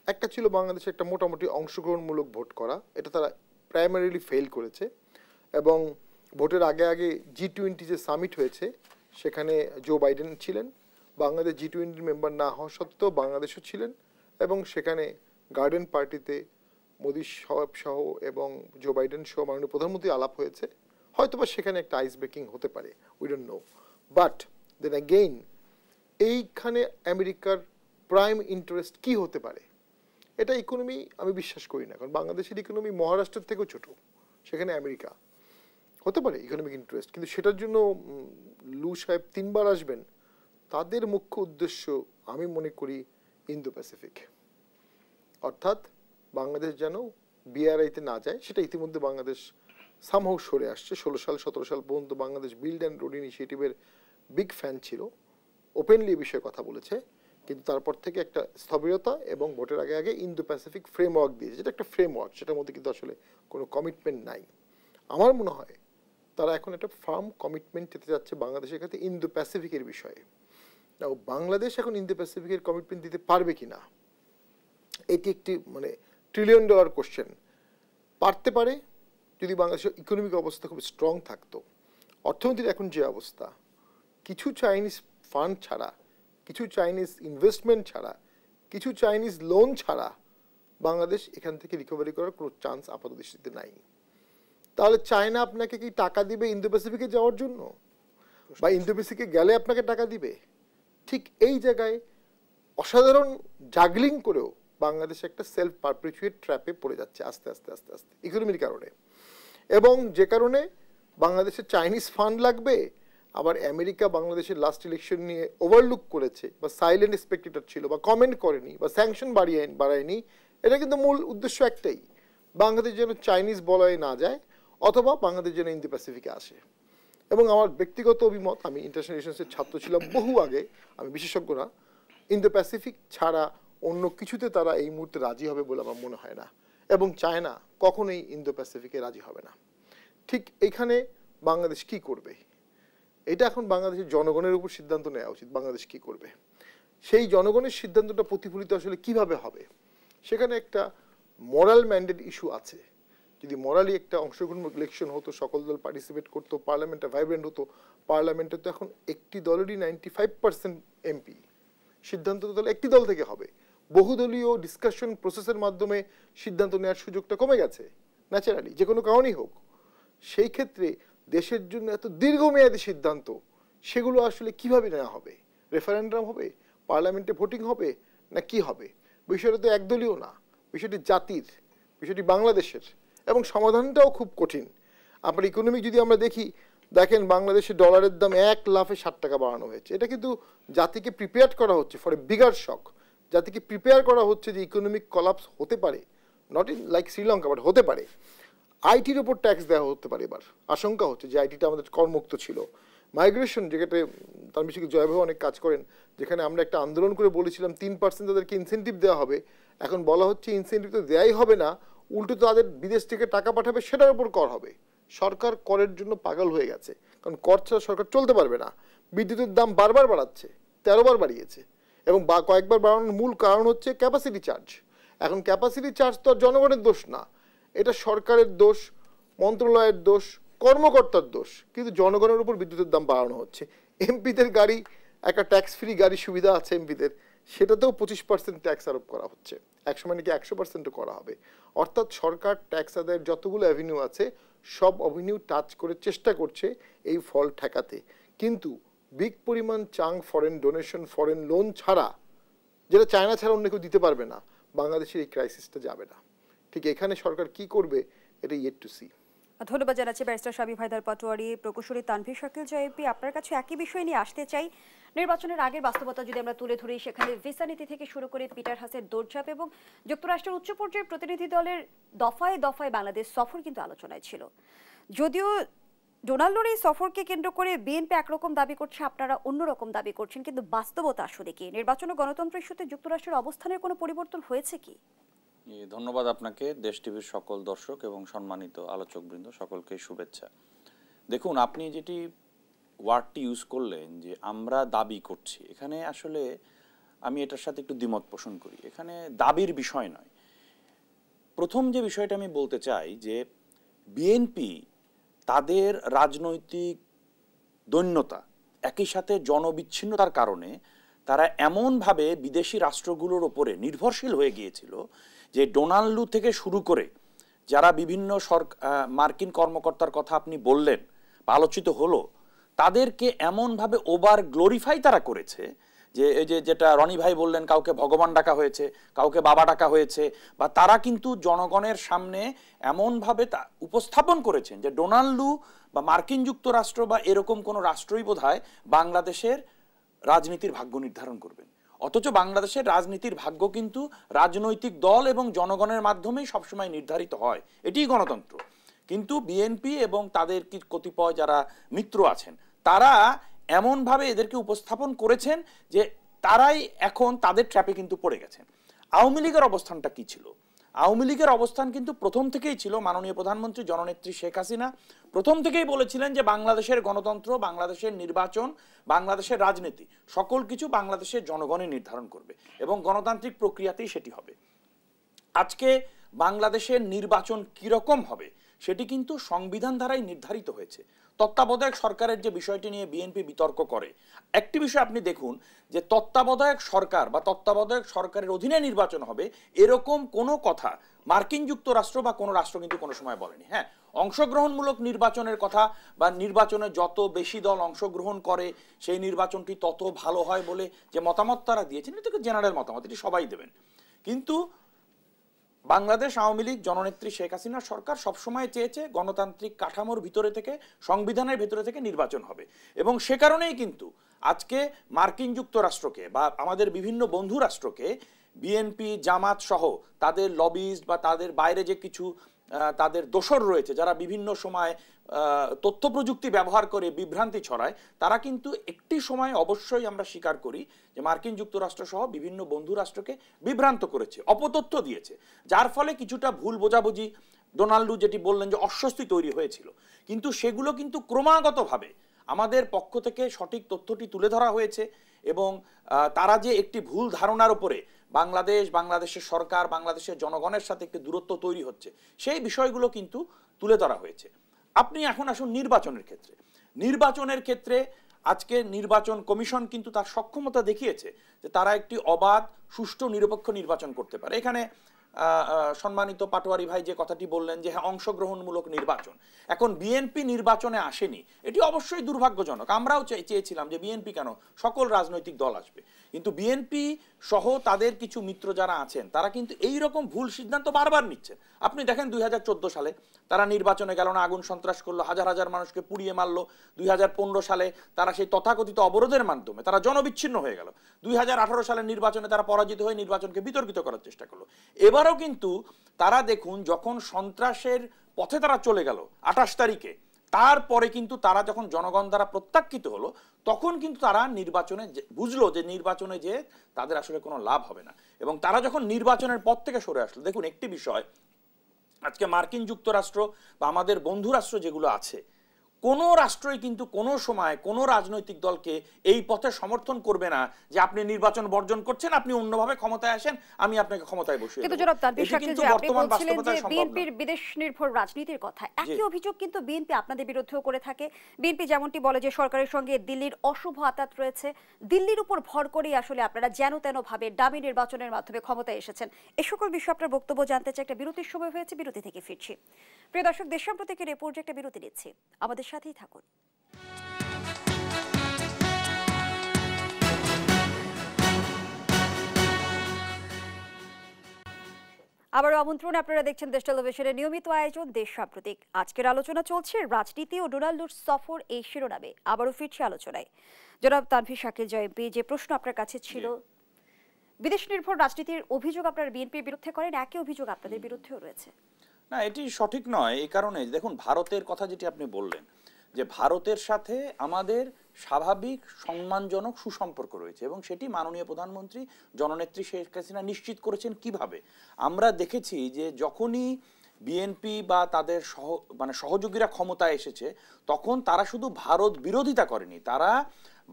একটা ছিল বাংলাদেশে একটা মোটামুটি অংশগ্রহণমূলক ভোট করা, এটা তারা প্রাইমারিলি ফেল করেছে। এবং ভোটের আগে আগে G20 যে সামিট হয়েছে সেখানে জো বাইডেন ছিলেন, বাংলাদেশ G20 মেম্বার না হওয়া সত্ত্বেও বাংলাদেশও ছিলেন, এবং সেখানে গার্ডেন পার্টিতে মোদি সাহেব সহ এবং জো বাইডেন সহ মাননীয় প্রধানমন্ত্রী আলাপ হয়েছে। হয়তোবা সেখানে একটা আইস ব্রেকিং হতে পারে, we don't know. But then again এইখানে আমেরিকার প্রাইম ইন্টারেস্ট কি হতে পারে? এটা ইকোনমি আমি বিশ্বাস করি না, কারণ বাংলাদেশের ইকোনমি মহারাষ্ট্রের থেকেও ছোট, সেখানে আমেরিকা হতে পারে ইকোনমিক ইন্টারেস্ট, কিন্তু সেটার জন্য লু সাহেব 3 বার আসবেন। তাদের মুখ্য উদ্দেশ্য আমি মনে করি ইন্দো প্যাসিফিক, অর্থাৎ বাংলাদেশ যেন বিআরআইতে না যায়। সেটা ইতিমধ্যে বাংলাদেশ সামহাউ সরে আসছে। 16 সাল 17 সাল পর্যন্ত বাংলাদেশ বিল্ড অ্যান্ড রোড ইনিশিয়েটিভের বিগ ফ্যান ছিল, ওপেনলি এই বিষয়ে কথা বলেছে, কিন্তু তারপর থেকে একটা স্থবিরতা এবং ভোটের আগে আগে ইন্দো প্যাসিফিক ফ্রেমওয়ার্ক দিয়েছে, যেটা একটা ফ্রেমওয়ার্ক, সেটার মধ্যে কিন্তু আসলে কোনো কমিটমেন্ট নাই। আমার মনে হয় তারা এখন একটা ফার্ম কমিটমেন্ট যেতে যাচ্ছে বাংলাদেশের কাছে ইন্দো প্যাসিফিকের বিষয়ে। বাংলাদেশ এখন ইন্দো প্যাসিফিকের কমিটমেন্ট দিতে পারবে কিনা, এটি একটি মানে $1 ট্রিলিয়ন কোশ্চেন। পারতে পারে যদি বাংলাদেশের ইকোনমিক অবস্থা খুব স্ট্রং থাকতো, অর্থনীতির এখন যে অবস্থা, কিছু চাইনিজ ফান্ড ছাড়া, কিছু চাইনিজ ইনভেস্টমেন্ট ছাড়া, কিছু চাইনিজ লোন ছাড়া বাংলাদেশ এখান থেকে রিকভারি করার কোনো চান্স আপাত দৃষ্টিতে নাই। তাহলে চায়না আপনাকে কি টাকা দিবে ইন্দো প্যাসিফিকে যাওয়ার জন্য, বা ইন্দো প্যাসিফিকে গেলে আপনাকে টাকা দিবে? ঠিক এই জায়গায় অসাধারণ জাগলিং করেও বাংলাদেশ একটা সেলফ পারপিচুয়েট ট্র্যাপে পড়ে যাচ্ছে আস্তে আস্তে আস্তে আস্তে ইকোনমির কারণে। এবং যে কারণে বাংলাদেশের চাইনিজ ফান্ড লাগবে, আবার আমেরিকা বাংলাদেশের লাস্ট ইলেকশন নিয়ে ওভারলুক করেছে বা সাইলেন্ট স্পেক্টেটর ছিল বা কমেন্ট করেনি বা স্যাংশন বাড়ায়নি। এটা কিন্তু মূল উদ্দেশ্য একটাই, বাংলাদেশ যেন চাইনিজ বলয়ে না যায় অথবা বাংলাদেশ যেন ইন্দো প্যাসিফিকে আসে। এবং আমার ব্যক্তিগত অভিমত, আমি ইন্টারন্যাশনাল রিলেশনসের ছাত্র ছিলাম বহু আগে, আমি বিশেষজ্ঞ না, ইন্দো প্যাসিফিক ছাড়া অন্য কিছুতে তারা এই মুহূর্তে রাজি হবে বলে আমার মনে হয় না, এবং চায়না কখনোই ইন্দো প্যাসিফিকে রাজি হবে না। ঠিক এখানে বাংলাদেশ কি করবে, এটা এখন বাংলাদেশের জনগণের উপর সিদ্ধান্ত নেওয়া উচিত। বাংলাদেশ কি করবে, সেই জনগণের সিদ্ধান্তটা প্রতিফলিত আসলে কিভাবে হবে, সেখানে একটা মোরাল ম্যান্ডেট ইস্যু আছে। যদি মোরালি একটা অংশগ্রহণমূলক ইলেকশন হতো, সকল দল পার্টিসিপেট করতো, পার্লামেন্টটা ভাইব্রেন্ট হতো, পার্লামেন্টে তো এখন একটি দলেরই 95% এমপি, সিদ্ধান্ত তো তাহলে একটি দল থেকে হবে। বহুদলীয় ডিসকাশন প্রসেসের মাধ্যমে সিদ্ধান্ত নেওয়ার সুযোগটা কমে গেছে ন্যাচারালি, যে কোনো কারণেই হোক। সেই ক্ষেত্রে দেশের জন্য এত দীর্ঘমেয়াদী সিদ্ধান্ত, সেগুলো আসলে কিভাবে নেওয়া হবে? রেফারেন্ডাম হবে, পার্লামেন্টে ভোটিং হবে, না কি হবে? বিষয়টা তো একদলীয় না, বিষয়টি জাতির, বিষয়টি বাংলাদেশের, এবং সমাধানটাও খুব কঠিন। আপনার ইকোনমিক যদি আমরা দেখেন বাংলাদেশের ডলারের দাম 1 লাফে 60 টাকা বাড়ানো হয়েছে। এটা কিন্তু জাতিকে প্রিপেয়ার করা হচ্ছে ফর এ বিগার শক, জাতিকে প্রিপেয়ার করা হচ্ছে যে ইকোনমিক কলাপস হতে পারে, not in like Sri Lanka, but হতে পারে। আইটির ওপর ট্যাক্স দেওয়া হতে পারে, এবার আশঙ্কা হচ্ছে যে আইটিটা আমাদের করমুক্ত ছিল। মাইগ্রেশন, যেখানে তার বেশি জয়ভাবে অনেক কাজ করেন, যেখানে আমরা একটা আন্দোলন করে বলেছিলাম 3% তাদেরকে ইনসেন্টিভ দেওয়া হবে, এখন বলা হচ্ছে ইনসেন্টিভ তো দেওয়াই হবে না, উল্টো তাদের বিদেশ থেকে টাকা পাঠাবে, সেটার উপর কর হবে। সরকার করের জন্য পাগল হয়ে গেছে, কারণ কর ছাড়া সরকার চলতে পারবে না। বিদ্যুতের দাম বারবার বাড়াচ্ছে, 13 বার বাড়িয়েছে, এবং কয়েকবার বাড়ানোর মূল কারণ হচ্ছে ক্যাপাসিটি চার্জ। এখন ক্যাপাসিটি চার্জ তো আর জনগণের দোষ না, এটা সরকারের দোষ, মন্ত্রণালয়ের দোষ, কর্মকর্তার দোষ, কিন্তু জনগণের উপর বিদ্যুতের দাম বাড়ানো হচ্ছে। এমপিদের গাড়ি, একটা ট্যাক্স ফ্রি গাড়ির সুবিধা আছে এমপিদের, সেটাতেও 25% ট্যাক্স আরোপ করা হচ্ছে, একসময় নাকি 100% করা হবে। অর্থাৎ সরকার ট্যাক্স আদায়ের যতগুলো অ্যাভিনিউ আছে সব অ্যাভিনিউ টাচ করে চেষ্টা করছে এই ফল ঠেকাতে, কিন্তু বিগ পরিমাণ ফরেন ডোনেশন, ফরেন লোন ছাড়া, যেটা চায়না ছাড়া অন্য কেউ দিতে পারবে না, বাংলাদেশের এই ক্রাইসিসটা যাবে না। ঠিক এখানে সরকার কি করবে, এটা ইয়েট টু সি। ধন্যবাদ জানাচ্ছি ব্যারিস্টার শামীম হায়দার পাটোয়ারি। প্রকৌশলী তানভীর শাকিল জয়পি, আপনার কাছে একই বিষয় নিয়ে আসতে চাই। নির্বাচনের আগের বাস্তবতা যদি আমরা তুলে ধরি, সেখানে ভিসা নীতি থেকে শুরু করে পিটার হাসের দৌড়ঝাঁপ এবং যুক্তরাষ্ট্রের উচ্চ পর্যায়ের প্রতিনিধি দলের দফায় দফায় বাংলাদেশ সফর কিন্তু আলোচনায় ছিল। যদিও ডোনাল্ডোর এই সফরকে কেন্দ্র করে বিএনপি একরকম দাবি করছে, আপনারা অন্যরকম দাবি করছেন, কিন্তু বাস্তবতা আসলে কি? নির্বাচন ও গণতন্ত্র ইস্যুতে যুক্তরাষ্ট্রের অবস্থানের কোনো পরিবর্তন হয়েছে কি? ধন্যবাদ আপনাকে, দেশ টিভির সকল দর্শক এবং সম্মানিত আলোচকবৃন্দ, সকলকে শুভেচ্ছা। দেখুন, আপনি যেটি ওয়ার্ডটি ইউজ করলেন যে আমরা দাবি করছি, এখানে আসলে আমি এটার সাথে একটু দ্বিমত পোষণ করি। এখানে দাবির বিষয় নয়। প্রথম যে বিষয়টা আমি বলতে চাই যে বিএনপি তাদের রাজনৈতিক দৈন্যতা, একই সাথে জনবিচ্ছিন্নতার কারণে তারা এমনভাবে বিদেশি রাষ্ট্রগুলোর ওপরে নির্ভরশীল হয়ে গিয়েছিল যে ডোনাল্ডো থেকে শুরু করে যারা বিভিন্ন মার্কিন কর্মকর্তার কথা আপনি বললেন বা আলোচিত হলো, তাদেরকে এমনভাবে ওভার গ্লোরিফাই তারা করেছে যে এই যেটা রনি ভাই বললেন, কাউকে ভগবান ডাকা হয়েছে, কাউকে বাবা ডাকা হয়েছে, বা তারা কিন্তু জনগণের সামনে এমনভাবে উপস্থাপন করেছেন যে ডোনাল্ডো বা মার্কিন যুক্তরাষ্ট্র বা এরকম কোনো রাষ্ট্রই বোধহয় বাংলাদেশের রাজনীতির ভাগ্য নির্ধারণ করবেন। অথচ বাংলাদেশের রাজনীতির ভাগ্য কিন্তু রাজনৈতিক দল এবং জনগণের মাধ্যমেই সবসময় নির্ধারিত হয়, এটিই গণতন্ত্র। কিন্তু বিএনপি এবং তাদের কতিপয় যারা মিত্র আছেন, তারা এমনভাবে এদেরকে উপস্থাপন করেছেন যে তারাই এখন তাদের ট্র্যাপে কিন্তু পড়ে গেছেন। আওয়ামী লীগের অবস্থানটা কি ছিল? আওয়ামী লীগের অবস্থান কিন্তু প্রথম থেকেই ছিল, মাননীয় প্রধানমন্ত্রী জননেত্রী শেখ হাসিনা প্রথম থেকেই বলেছিলেন যে বাংলাদেশের গণতন্ত্র, বাংলাদেশের নির্বাচন, বাংলাদেশের রাজনীতি সকল কিছু বাংলাদেশের জনগণই নির্ধারণ করবে এবং গণতান্ত্রিক প্রক্রিয়াতেই সেটি হবে। আজকে বাংলাদেশের নির্বাচন কিরকম হবে সেটি কিন্তু সংবিধান দ্বারাই নির্ধারিত হয়েছে। তত্ত্বাবধায়ক সরকারের যে বিষয়টি নিয়ে বিএনপি বিতর্ক করে, একটি বিষয় আপনি দেখুন যে তত্ত্বাবধায়ক সরকার বা তত্ত্বাবধায়ক সরকারের অধীনে নির্বাচন হবে এরকম কোনো কথা মার্কিন যুক্তরাষ্ট্র বা কোনো রাষ্ট্র কিন্তু কোনো সময় বলেনি। হ্যাঁ, অংশগ্রহণমূলক নির্বাচনের কথা বা নির্বাচনে যত বেশি দল অংশগ্রহণ করে সেই নির্বাচনটি তত ভালো হয় বলে যে মতামত তারা দিয়েছেন, এটা তো জেনারেল মতামত, এটি সবাই দেবেন। কিন্তু বাংলাদেশ আওয়ামী লীগ জননেত্রী শেখ হাসিনার সরকার সবসময় চেয়েছে গণতান্ত্রিক কাঠামোর ভিতরে থেকে, সংবিধানের ভিতরে থেকে নির্বাচন হবে, এবং সে কারণেই কিন্তু আজকে মার্কিন যুক্তরাষ্ট্রকে বা আমাদের বিভিন্ন বন্ধু রাষ্ট্রকে বিএনপি, জামাত সহ তাদের লবিস্ট বা তাদের বাইরে যে কিছু তাদের দোসর রয়েছে যারা বিভিন্ন সময় তথ্য প্রযুক্তি ব্যবহার করে বিভ্রান্তি ছড়ায়, তারা কিন্তু একটি সময় অবশ্যই আমরা স্বীকার করি যে মার্কিন যুক্তরাষ্ট্র সহ বিভিন্ন বন্ধু রাষ্ট্রকে বিভ্রান্ত করেছে, অপতথ্য দিয়েছে, যার ফলে কিছুটা ভুল বোঝাবুঝি, ডোনাল্ডু যেটি বললেন যে অস্বস্তি তৈরি হয়েছিল। কিন্তু সেগুলো কিন্তু ক্রমাগতভাবে আমাদের পক্ষ থেকে সঠিক তথ্যটি তুলে ধরা হয়েছে, এবং তারা যে একটি ভুল ধারণার উপরে বাংলাদেশের সরকার, বাংলাদেশের জনগণের সাথে একটি দূরত্ব তৈরি হচ্ছে, সেই বিষয়গুলো কিন্তু তুলে ধরা হয়েছে। আপনি এখন আসুন নির্বাচনের ক্ষেত্রে আজকে নির্বাচন কমিশন কিন্তু তার সক্ষমতা দেখিয়েছে যে তারা একটি অবাধ, সুষ্ঠু, নিরপেক্ষ নির্বাচন করতে পারে। এখানে সম্মানিত পাটোয়ারি ভাই যে কথাটি বললেন যে হ্যাঁ অংশগ্রহণমূলক নির্বাচন, এখন বিএনপি নির্বাচনে আসেনি, এটি অবশ্যই দুর্ভাগ্যজনক। আমরাও চেয়েছিলাম যে বিএনপি কেন, সকল রাজনৈতিক দল আসবে, কিন্তু বিএনপি সহ তাদের কিছু মিত্র যারা আছেন তারা কিন্তু এই রকম ভুল সিদ্ধান্ত বারবার নিচ্ছেন। আপনি দেখেন 2014 সালে তারা নির্বাচনে গেল না, আগুন সন্ত্রাস করলো, হাজার হাজার মানুষকে পুড়িয়ে মারলো। 2015 সালে তারা সেই তথাকথিত অবরোধের মাধ্যমে তারা জনবিচ্ছিন্ন হয়ে গেল। 2018 সালের নির্বাচনে তারা পরাজিত হয়ে নির্বাচনকে বিতর্কিত করার চেষ্টা করলো। এবারও কিন্তু তারা দেখুন যখন সন্ত্রাসের পথে তারা চলে গেল 28 তারিখে, তারপরে কিন্তু তারা যখন জনগণ দ্বারা প্রত্যাখ্যিত হলো, তখন কিন্তু তারা নির্বাচনে বুঝলো যে নির্বাচনে যে তাদের আসলে কোনো লাভ হবে না, এবং তারা যখন নির্বাচনের পথ থেকে সরে আসলো। দেখুন একটি বিষয়, আজকে মার্কিন যুক্তরাষ্ট্র বা আমাদের বন্ধু রাষ্ট্র যেগুলো আছে, কোনো রাষ্ট্রই কিন্তু কোনো সময় কোনো রাজনৈতিক দলকে এই পথে সমর্থন করবে না যে আপনি নির্বাচন বর্জন করছেন, আপনি অন্যভাবে ক্ষমতায় আসেন, আমি আপনাকে ক্ষমতায় বসিয়ে দেব। কিন্তু জনাব তানভীর শাকিল, যে আপনি বলছিলেন যে বিএনপির বিদেশ নির্ভর রাজনীতির কথা, একই অভিযোগ কিন্তু বিএনপি আপনাদের বিরুদ্ধেও করে থাকে। বিএনপি যেমনটি বলে যে সরকারের সঙ্গে দিল্লির অশুভ আঁতাত রয়েছে, দিল্লির উপর ভর করেই আসলে আপনারা যেন তেন ভাবে ডামি নির্বাচনের মাধ্যমে ক্ষমতায় এসেছেন। এই সকল বিষয়ে আপনার বক্তব্য জানতে চাই। একটা বিরতির সময় হয়েছে, বিরতি থেকে ফিরছি। প্রিয় দর্শক, দেশ সম্প্রতিকের রিপোর্ট একটা বিরতি নিচ্ছি, আমাদের সাথেই থাকুন। আবারও আমন্ত্রণ, আপনারা দেখছেন দেশ টেলিভিশনের নিয়মিত আয়োজন দেশ সাম্প্রতিক। আজকের আলোচনা চলছে রাজনীতি ও ডোনাল্ডুর সফর, এই শিরোনামে আবারও ফিরছে আলোচনায়। জনাব তানভীর শাকিল জয়এমপি, যে প্রশ্ন আপনার কাছে ছিল, বিদেশ নির্ভর রাজনীতির অভিযোগ আপনারা বিএনপির বিরুদ্ধে করেন, একই অভিযোগ আপনাদের বিরুদ্ধেও রয়েছে। না, এটি সঠিক নয়। এই কারণে দেখুন ভারতের কথা যেটি আপনি বললেন যে ভারতের সাথে আমাদের স্বাভাবিক সম্মানজনক সুসম্পর্ক রয়েছে, এবং সেটি মাননীয় প্রধানমন্ত্রী জননেত্রী শেখ হাসিনা নিশ্চিত করেছেন। কিভাবে আমরা দেখেছি যে যখনই বিএনপি বা তাদের সহযোগীরা ক্ষমতায় এসেছে, তখন তারা শুধু ভারত বিরোধিতা করেনি, তারা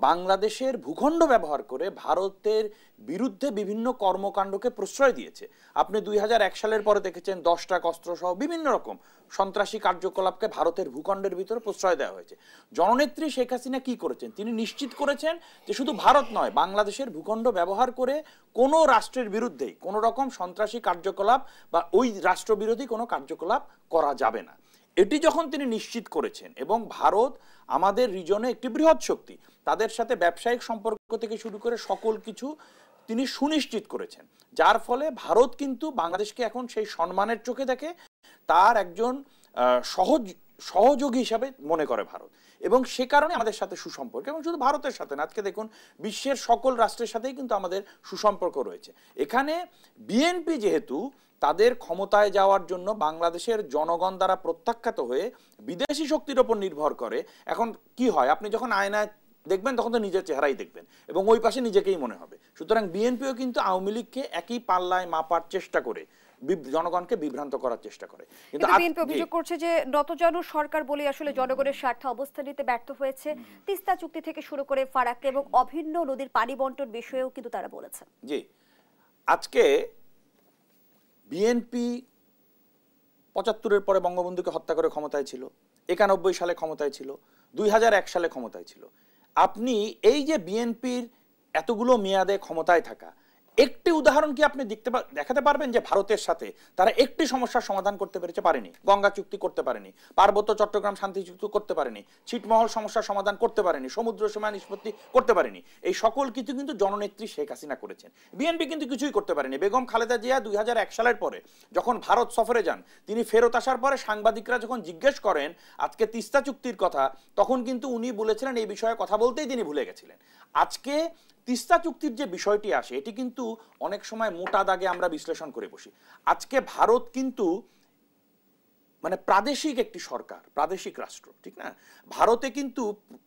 বাংলাদেশের ভূখণ্ড ব্যবহার করে ভারতের বিরুদ্ধে বিভিন্ন কর্মকাণ্ডকে প্রশ্রয় দিয়েছে। আপনি 2001 সালের পরে দেখেছেন 10 ট্রাক অস্ত্র সহ বিভিন্ন রকম সন্ত্রাসী কার্যকলাপকে ভারতের ভূখণ্ডের ভিতরে প্রশ্রয় দেওয়া হয়েছে। জননেত্রী শেখ হাসিনা কি করেছেন, তিনি নিশ্চিত করেছেন যে শুধু ভারত নয়, বাংলাদেশের ভূখণ্ড ব্যবহার করে কোনো রাষ্ট্রের বিরুদ্ধেই কোনো রকম সন্ত্রাসী কার্যকলাপ বা ওই রাষ্ট্রবিরোধী কোনো কার্যকলাপ করা যাবে না। এটি যখন তিনি নিশ্চিত করেছেন, এবং ভারত আমাদের রিজনে একটি বৃহৎ শক্তি, তাদের সাথে ব্যবসায়িক সম্পর্ক থেকে শুরু করে সকল কিছু তিনি সুনিশ্চিত করেছেন, যার ফলে ভারত কিন্তু বাংলাদেশকে এখন সেই সম্মানের চোখে দেখে, তার একজন সহযোগী হিসাবে মনে করে ভারত, এবং সে কারণে আমাদের সাথে সুসম্পর্ক। এবং শুধু ভারতের সাথে না, আজকে দেখুন বিশ্বের সকল রাষ্ট্রের সাথেই কিন্তু আমাদের সুসম্পর্ক রয়েছে। এখানে বিএনপি যেহেতু তাদের ক্ষমতায় যাওয়ার জন্য বাংলাদেশের জনগণ দ্বারা প্রত্যাখ্যাত হয়ে বিদেশি শক্তির ওপর নির্ভর করে, এখন কি হয়, আপনি যখন আয়নায় দেখবেন তখন তো নিজের চেহারাই দেখবেন এবং ওই পাশে নিজেকেই মনে হবে। সুতরাং বিএনপিও কিন্তু আওয়ামী লীগকে একই পাল্লায় মাপার চেষ্টা করে জনগণকে বিভ্রান্ত করার চেষ্টা করে। কিন্তু বিএনপি অভিযোগ করছে যে নতজানু সরকার বলে আসলে জনগণের স্বার্থে অবস্থান নিতে ব্যর্থ হয়েছে। তিস্তা চুক্তি থেকে শুরু করে ফারাক্কা এবং অভিন্ন নদীর পানি বন্টন বিষয়েও কিন্তু তারা বলেছেন। জি, আজকে বিএনপি 75-এর পরে বঙ্গবন্ধুকে হত্যা করে ক্ষমতায় ছিল, 91 সালে ক্ষমতায় ছিল, 2001 সালে ক্ষমতায় ছিল। আপনি এই যে বিএনপির এতগুলো মেয়াদে ক্ষমতায় থাকা, একটি উদাহরণ কি আপনি দেখাতে পারবেন যে ভারতের সাথে তারা একটি সমস্যার সমাধান করতে পারেনি? গঙ্গা চুক্তি করতে পারেনি, পার্বত্য চট্টগ্রাম শান্তি চুক্তি করতে পারেনি, ছিটমহল সমস্যার সমাধান করতে পারেনি, সমুদ্র সীমা নিষ্পত্তি করতে পারেনি। এই সকল কিছু কিন্তু জননেত্রী শেখ হাসিনা করেছেন। বিএনপি কিন্তু কিছুই করতে পারেনি। বেগম খালেদা জিয়া 2001 সালের পরে যখন ভারত সফরে যান, তিনি ফেরত আসার পরে সাংবাদিকরা যখন জিজ্ঞেস করেন আজকে তিস্তা চুক্তির কথা, তখন কিন্তু উনি বলেছিলেন এই বিষয়ে কথা বলতেই তিনি ভুলে গেছিলেন। আজকে তিস্তা চুক্তির যে বিষয়টি আসে, এটি কিন্তু অনেক সময় মোটা দাগে আমরা বিশ্লেষণ করে বসি। আজকে ভারত কিন্তু মানে প্রাদেশিক একটি সরকার, প্রাদেশিক রাষ্ট্র, ঠিক না? ভারতে কিন্তু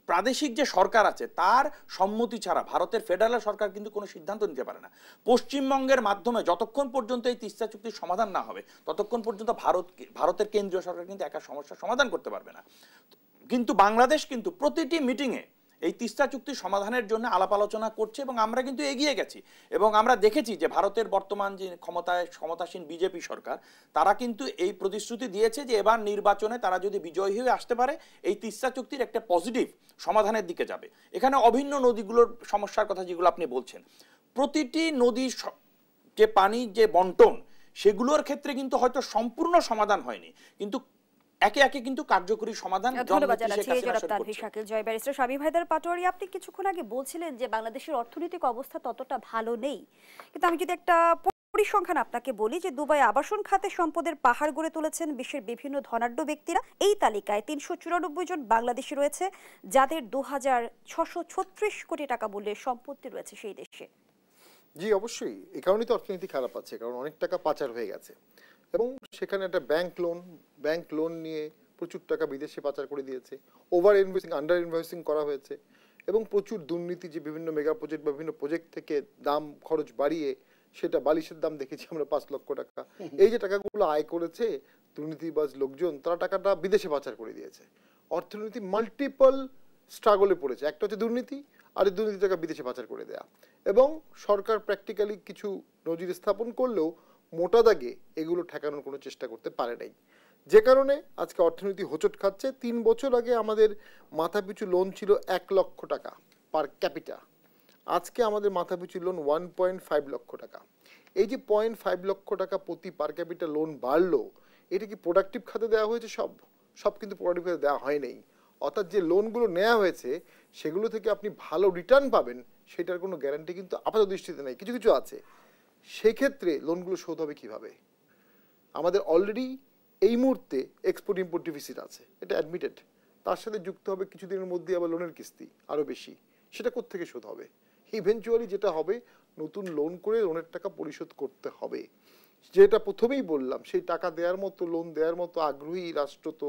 প্রাদেশিক যে সরকার আছে তার সম্মতি ছাড়া ভারতের ফেডারেল সরকার কিন্তু কোনো সিদ্ধান্ত নিতে পারে না। পশ্চিমবঙ্গের মাধ্যমে যতক্ষণ পর্যন্ত এই তিস্তা চুক্তির সমাধান না হবে ততক্ষণ পর্যন্ত ভারতের কেন্দ্রীয় সরকার কিন্তু একা সমস্যার সমাধান করতে পারবে না। কিন্তু বাংলাদেশ কিন্তু প্রতিটি মিটিংয়ে এই তিস্তা চুক্তি সমাধানের জন্য আলাপ আলোচনা করছে এবং আমরা কিন্তু এগিয়ে গেছি। এবং আমরা দেখেছি যে ভারতের বর্তমান যে ক্ষমতাসীন বিজেপি সরকার, তারা কিন্তু এই প্রতিশ্রুতি দিয়েছে যে এবার নির্বাচনে তারা যদি বিজয়ী হয়ে আসতে পারে এই তিস্তা চুক্তির একটা পজিটিভ সমাধানের দিকে যাবে। এখানে অভিন্ন নদীগুলোর সমস্যার কথা যেগুলো আপনি বলছেন, প্রতিটি নদীর যে পানি যে বন্টন, সেগুলোর ক্ষেত্রে কিন্তু হয়তো সম্পূর্ণ সমাধান হয়নি, কিন্তু একে একে কিন্তু কার্যকরী সমাধান। ধন্যবাদ জানাচ্ছি জনাব তানভীর শাকিল। জয় ব্যারিস্টার শামীম হায়দার পাটোয়ারি, আপনি কিছুক্ষণ আগে বলছিলেন যে বাংলাদেশের অর্থনৈতিক অবস্থা ততটা ভালো নেই, কিন্তু আমি যদি একটা পরিসংখ্যান আপনাকে বলি যে দুবাই আবাসন খাতে সম্পদের পাহাড় গড়ে তুলেছেন বিশ্বের বিভিন্ন ধনাঢ্য ব্যক্তিরা। এই তালিকায় 394 জন বাংলাদেশি রয়েছে যাদের 2636 কোটি টাকা মূল্যের সম্পত্তি রয়েছে সেই দেশে। জি অবশ্যই, এই কারণেই তো অর্থনীতি খারাপ আছে, কারণ অনেক টাকা পাচার হয়ে গেছে এবং সেখানে একটা ব্যাংক লোন নিয়ে প্রচুর টাকা বিদেশে পাচার করে দিয়েছে, ওভার ইনভেস্টিং আন্ডার ইনভেস্টিং করা হয়েছে এবং প্রচুর দুর্নীতি, যে বিভিন্ন মেগা প্রজেক্ট বা বিভিন্ন প্রজেক্ট থেকে দাম খরচ বাড়িয়ে সেটা বালিশের দাম দেখেছি আমরা 5 লক্ষ টাকা। এই যে টাকাগুলো আয় করেছে দুর্নীতিবাজ লোকজন, তারা টাকাটা বিদেশে পাচার করে দিয়েছে। অর্থনীতি মাল্টিপল স্ট্রাগলে পড়েছে, একটা হচ্ছে দুর্নীতি আর এই দুর্নীতি টাকা বিদেশে পাচার করে দেয়া, এবং সরকার প্র্যাকটিক্যালি কিছু নজির স্থাপন করলেও মোটা দাগে এগুলো ঠেকানোর কোনো চেষ্টা করতে পারে নাই, যে কারণে আজকে অর্থনীতি হোঁচট খাচ্ছে। 3 বছর আগে আমাদের মাথাপিছু লোন ছিল 1 লক্ষ টাকা পার ক্যাপিটা, আজকে আমাদের মাথাপিছু লোন 1.5 লক্ষ টাকা। এই যে 0.5 লক্ষ টাকা প্রতি পার ক্যাপিটা লোন বাড়লো, এটা কি প্রোডাক্টিভ খাতে দেওয়া হয়েছে? সব কিন্তু প্রোডাক্টিভ খাতে দেওয়া হয় নাই। অর্থাৎ যে লোনগুলো নেওয়া হয়েছে সেগুলো থেকে আপনি ভালো রিটার্ন পাবেন সেটার কোনো গ্যারান্টি কিন্তু আপাত দৃষ্টিতে নেই, কিছু কিছু আছে। সেক্ষেত্রে লোনগুলো শোধ হবে কিভাবে? আমাদের অলরেডি এই মুহূর্তে এক্সপোর্ট ইম্পোর্ট ডিফিসিট আছে, এটা অ্যাডমিটেড, তার সাথে যুক্ত হবে কিছুদিনের মধ্যে আবার লোনের কিস্তি আরও বেশি, সেটা কোত্থেকে শোধ হবে? ইভেনচুয়ালি যেটা হবে, নতুন লোন করে লোনের টাকা পরিশোধ করতে হবে। যেটা প্রথমেই বললাম, সেই টাকা দেওয়ার মতো, লোন দেওয়ার মতো আগ্রহী রাষ্ট্র তো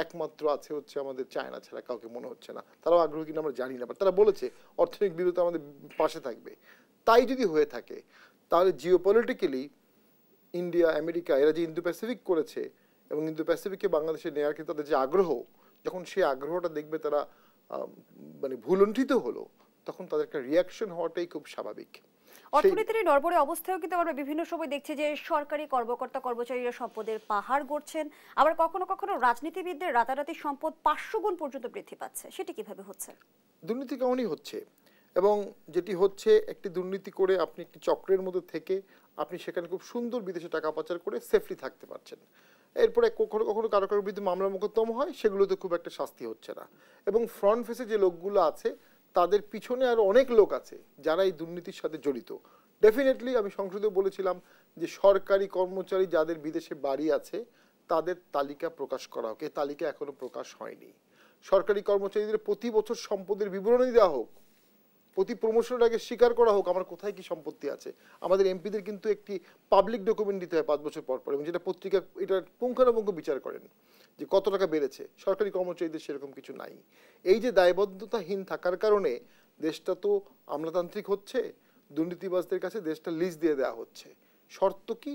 একমাত্র আছে হচ্ছে আমাদের চায়না, ছাড়া কাউকে মনে হচ্ছে না। তারাও আগ্রহী কিনা আমরা জানি না, বাট তারা বলেছে অর্থনৈতিক বিরোধ আমাদের পাশে থাকবে। তাই যদি হয়ে থাকে তাহলে জিওপলিটিক্যালি ইন্ডিয়া, আমেরিকা এরা যে ইন্দো প্যাসিফিক করেছে এবং ইন্দো প্যাসিফিককে বাংলাদেশে নেওয়ার ক্ষেত্রে তাদের যে আগ্রহ, যখন সেই আগ্রহটা দেখবে তারা মানে ভুলণ্ঠিত হলো, তখন তাদের একটা রিয়াকশন হওয়াটাই খুব স্বাভাবিক। অর্থনীতির নড়বড়ে অবস্থায়ও কিন্তু আমরা বিভিন্ন সময় দেখছি যে সরকারি কর্মকর্তা কর্মচারীরা সম্পদের পাহাড় গড়ছেন, আবার কখনো কখনো রাজনীতিবিদদের রাতারাতি সম্পদ 500 গুণ পর্যন্ত বৃদ্ধি পাচ্ছে। সেটি কিভাবে হচ্ছে? দুর্নীতি কারণেই হচ্ছে, এবং যেটি হচ্ছে একটি দুর্নীতি করে আপনি একটি চক্রের মধ্যে থেকে আপনি সেখানে খুব সুন্দর বিদেশে টাকা পাচার করে সেফলি থাকতে পারছেন। এরপরে কখনো কখনো কারো কারোর বিরুদ্ধে মামলা মোকদ্দমা হয়, সেগুলোতে খুব একটা শাস্তি হচ্ছে না। এবং ফ্রন্ট ফেসে যে লোকগুলো আছে তাদের পিছনে আরও অনেক লোক আছে যারা এই দুর্নীতির সাথে জড়িত। ডেফিনেটলি আমি সংসদে বলেছিলাম যে সরকারি কর্মচারী যাদের বিদেশে বাড়ি আছে তাদের তালিকা প্রকাশ করা হোক, এই তালিকা এখনো প্রকাশ হয়নি। সরকারি কর্মচারীদের প্রতি বছর সম্পদের বিবরণী দেওয়া হোক, প্রতি প্রমোশনের আগে স্বীকার করা হোক আমার কোথায় কি সম্পত্তি আছে। আমাদের এমপিদের কিন্তু একটি পাবলিক ডকুমেন্ট দিতে হয় 5 বছর পর পর, এবং যেটা পত্রিকা এটা পুঙ্খানুপুঙ্খ বিচার করেন যে কত টাকা বেড়েছে। সরকারি কর্মচারীদের সেরকম কিছু নাই। এই যে দায়বদ্ধতাহীন থাকার কারণে দেশটা তো আমলাতান্ত্রিক হচ্ছে, দুর্নীতিবাজদের কাছে দেশটা লিজ দিয়ে দেওয়া হচ্ছে। শর্ত কি?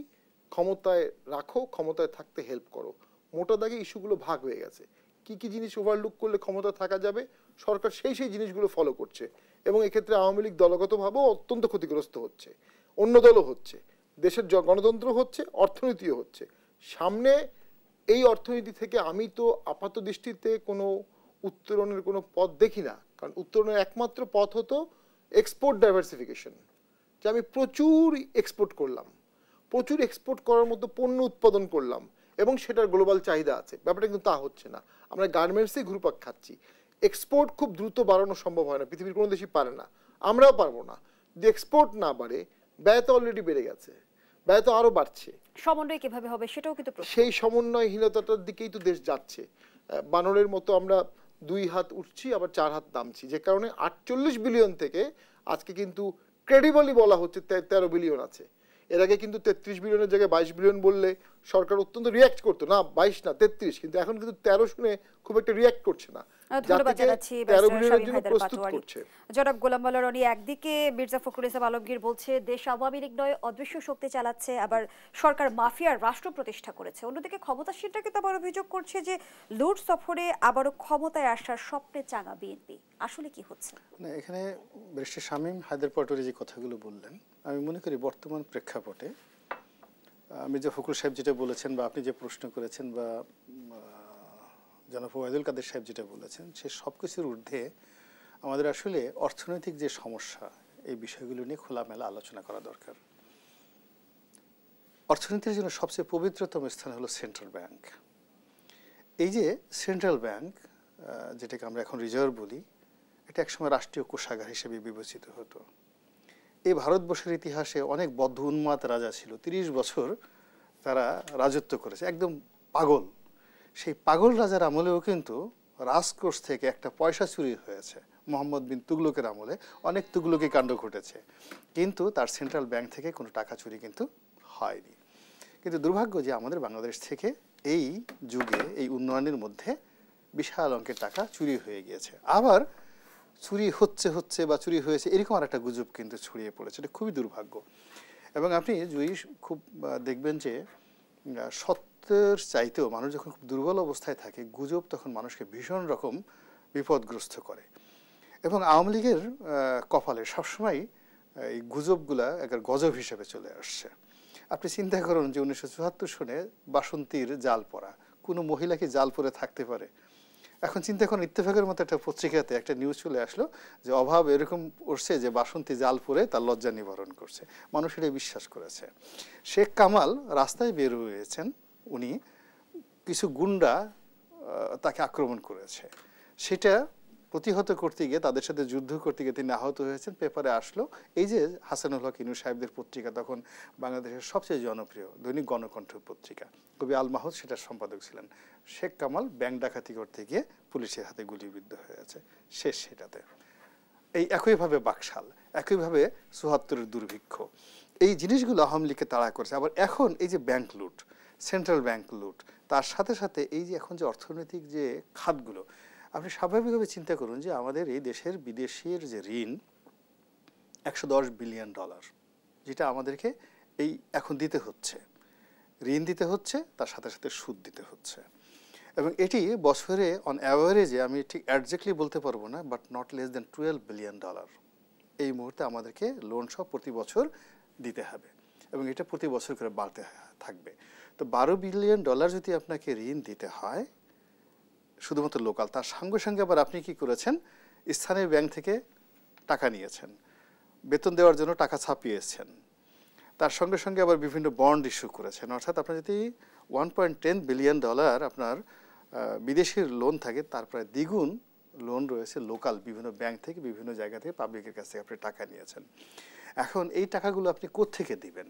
ক্ষমতায় রাখো, ক্ষমতায় থাকতে হেল্প করো। মোটা দাগে ইস্যুগুলো ভাগ হয়ে গেছে। কি কি জিনিস ওভারলুক করলে ক্ষমতা থাকা যাবে, সরকার সেই জিনিসগুলো ফলো করছে, এবং এক্ষেত্রে আওয়ামী লীগ দলগতভাবেও অত্যন্ত ক্ষতিগ্রস্ত হচ্ছে, অন্য দলও হচ্ছে, দেশের গণতন্ত্র হচ্ছে, অর্থনীতিও হচ্ছে। সামনে এই অর্থনীতি থেকে আমি তো আপাত দৃষ্টিতে কোনো উত্তরণের কোনো পথ দেখি না, কারণ উত্তরণের একমাত্র পথ হতো এক্সপোর্ট ডাইভার্সিফিকেশন, যে আমি প্রচুর এক্সপোর্ট করলাম, প্রচুর এক্সপোর্ট করার মতো পণ্য উৎপাদন করলাম এবং সেটার গ্লোবাল চাহিদা আছে। ব্যাপারটা কিন্তু তা হচ্ছে না। আমরা গার্মেন্টসে ঘুরপাক খাচ্ছি। এক্সপোর্ট খুব দ্রুত বাড়ানো সম্ভব হয় না, পৃথিবীর কোনো দেশই পারে না, আমরাও পারবো না। যদি এক্সপোর্ট না বাড়ে, ব্যয় তো অলরেডি বেড়ে গেছে, ব্যয় তো আরও বাড়ছে। সমন্বয় কিভাবে হবে সেটাও কিন্তু প্রশ্ন। সেই সমন্বয়হীনতাটার দিকেই তো দেশ যাচ্ছে। বানরের মতো আমরা 2 হাত উঠছি আবার 4 হাত নামছি, যে কারণে 48 বিলিয়ন থেকে আজকে কিন্তু ক্রেডিবলি বলা হচ্ছে 13 বিলিয়ন আছে। এর আগে কিন্তু 33 বিলিয়নের জায়গায় 22 বিলিয়ন বললে সরকার অত্যন্ত রিয়াক্ট করতো, না 22 না 33, কিন্তু এখন কিন্তু 13 শুনে খুব একটা রিয়াক্ট করছে না, ধন্যবাদ জানাচ্ছি 13 বিলিয়নের জন্য প্রস্তুত করছে। জনাব গোলাম মোল্লা রনি, একদিকে মির্জা ফখরুল ইসলাম আলমগীর বলছে দেশ আওয়ামী লীগ নয় অদৃশ্য শক্তি চালাচ্ছে, আবার সরকার মাফিয়ার রাষ্ট্র প্রতিষ্ঠা করেছে। অন্যদিকে ক্ষমতাসীনরা কিন্তু আবার অভিযোগ করছে যে লুট সফরে আবারও ক্ষমতায় আসার স্বপ্নে চাঙা বিএনপি। আসলে কি হচ্ছে? না, এখানে ব্যারিস্টার শামীম হায়দার পাটোয়ারি যে কথাগুলো বললেন, আমি মনে করি বর্তমান প্রেক্ষাপটে মির্জা ফখরুল সাহেব যেটা বলেছেন বা আপনি যে প্রশ্ন করেছেন বা জনাব ওবায়দুল কাদের সাহেব যেটা বলেছেন, সে সব কিছুর ঊর্ধ্বে আমাদের আসলে অর্থনৈতিক যে সমস্যা, এই বিষয়গুলো নিয়ে খোলামেলা আলোচনা করা দরকার। অর্থনীতির জন্য সবচেয়ে পবিত্রতম স্থান হলো সেন্ট্রাল ব্যাংক। এই যে সেন্ট্রাল ব্যাংক, যেটাকে আমরা এখন রিজার্ভ বলি, এটা একসময় রাষ্ট্রীয় কোষাগার হিসেবে বিবেচিত হতো। এই ভারতবর্ষের ইতিহাসে অনেক বদ্ধ উন্মাদ রাজা ছিল, 30 বছর তারা রাজত্ব করেছে, একদম পাগল। সেই পাগল রাজার আমলেও কিন্তু রাজকোষ থেকে একটা পয়সা চুরি হয়েছে। মোহাম্মদ বিন তুগলকের আমলে অনেক তুগলকি কাণ্ড ঘটেছে, কিন্তু তার সেন্ট্রাল ব্যাংক থেকে কোনো টাকা চুরি কিন্তু হয়নি। কিন্তু দুর্ভাগ্য যে আমাদের বাংলাদেশ থেকে এই যুগে, এই উন্নয়নের মধ্যে বিশাল অঙ্কের টাকা চুরি হয়ে গিয়েছে। আবার চুরি হচ্ছে বা চুরি হয়েছে এরকম আর একটা গুজব কিন্তু ছড়িয়ে পড়েছে। এটা খুবই দুর্ভাগ্য। এবং আপনি যদি খুব দেখবেন যে সত্যের চাইতেও মানুষ যখন খুব দুর্বল অবস্থায় থাকে, গুজব তখন মানুষকে ভীষণ রকম বিপদগ্রস্ত করে। এবং আওয়ামী লীগের কপালে সবসময় এই গুজবগুলা একটা গজব হিসেবে চলে আসছে। আপনি চিন্তা করুন যে 1974 সনে বাসন্তীর জাল পরা, কোনো মহিলা কি জাল পরে থাকতে পারে? এখন চিন্তা করুন, ইত্তেফাকের মতো একটা পত্রিকাতে একটা নিউজ চলে আসলো যে অভাব এরকম করছে যে বাসন্তী জাল পরে তার লজ্জা নিবারণ করছে। মানুষ এটা বিশ্বাস করেছে। শেখ কামাল রাস্তায় বের হয়েছেন, উনি কিছু গুন্ডা তাকে আক্রমণ করেছে, সেটা প্রতিহত করতে গিয়ে, তাদের সাথে যুদ্ধ করতে গিয়ে তিনি আহত হয়েছেন। পেপারে আসলো এই যে হাসানুল হক ইনু সাহেবদের পত্রিকা, তখন বাংলাদেশের সবচেয়ে জনপ্রিয় দৈনিক গণকণ্ঠ পত্রিকা, কবি আল মাহমুদ সেটার সম্পাদক ছিলেন। শেখ কামাল ব্যাংক ডাকাতি করতে গিয়ে পুলিশের হাতে গুলিবিদ্ধ হয়েছে, শেষ সেটাতে। এই একইভাবে বাকশাল, একইভাবে ৭৪-এর দুর্ভিক্ষ, এই জিনিসগুলো আওয়ামী লীগকে তাড়া করেছে। আবার এখন এই যে ব্যাংক লুট, সেন্ট্রাল ব্যাংক লুট, তার সাথে সাথে এই যে এখন যে অর্থনৈতিক যে খাতগুলো, আপনি স্বাভাবিকভাবে চিন্তা করুন যে আমাদের এই দেশের বিদেশের যে ঋণ $110 বিলিয়ন, যেটা আমাদেরকে এই এখন দিতে হচ্ছে, ঋণ দিতে হচ্ছে, তার সাথে সাথে সুদ দিতে হচ্ছে। এবং এটি বছরে অন অ্যাভারেজে, আমি ঠিক অ্যাডজেক্টলি বলতে পারবো না, but not less than $12 billion এই মুহূর্তে আমাদেরকে লোন সহ প্রতি বছর দিতে হবে, এবং এটা প্রতি বছর করে বাড়তে থাকবে। তো $12 বিলিয়ন যদি আপনাকে ঋণ দিতে হয় শুধুমাত্র লোকাল, তার সঙ্গে সঙ্গে আবার আপনি কি করেছেন, স্থানীয় ব্যাংক থেকে টাকা নিয়েছেন, বেতন দেওয়ার জন্য টাকা ছাপিয়েছেন, তার সঙ্গে সঙ্গে আবার বিভিন্ন বন্ড ইস্যু করেছেন। অর্থাৎ আপনার যদি $1.10 বিলিয়ন আপনার বিদেশের লোন থাকে, তার প্রায় দ্বিগুণ লোন রয়েছে লোকাল বিভিন্ন ব্যাংক থেকে, বিভিন্ন জায়গা থেকে, পাবলিকের কাছ থেকে আপনি টাকা নিয়েছেন। এখন এই টাকাগুলো আপনি কোত্থেকে দিবেন?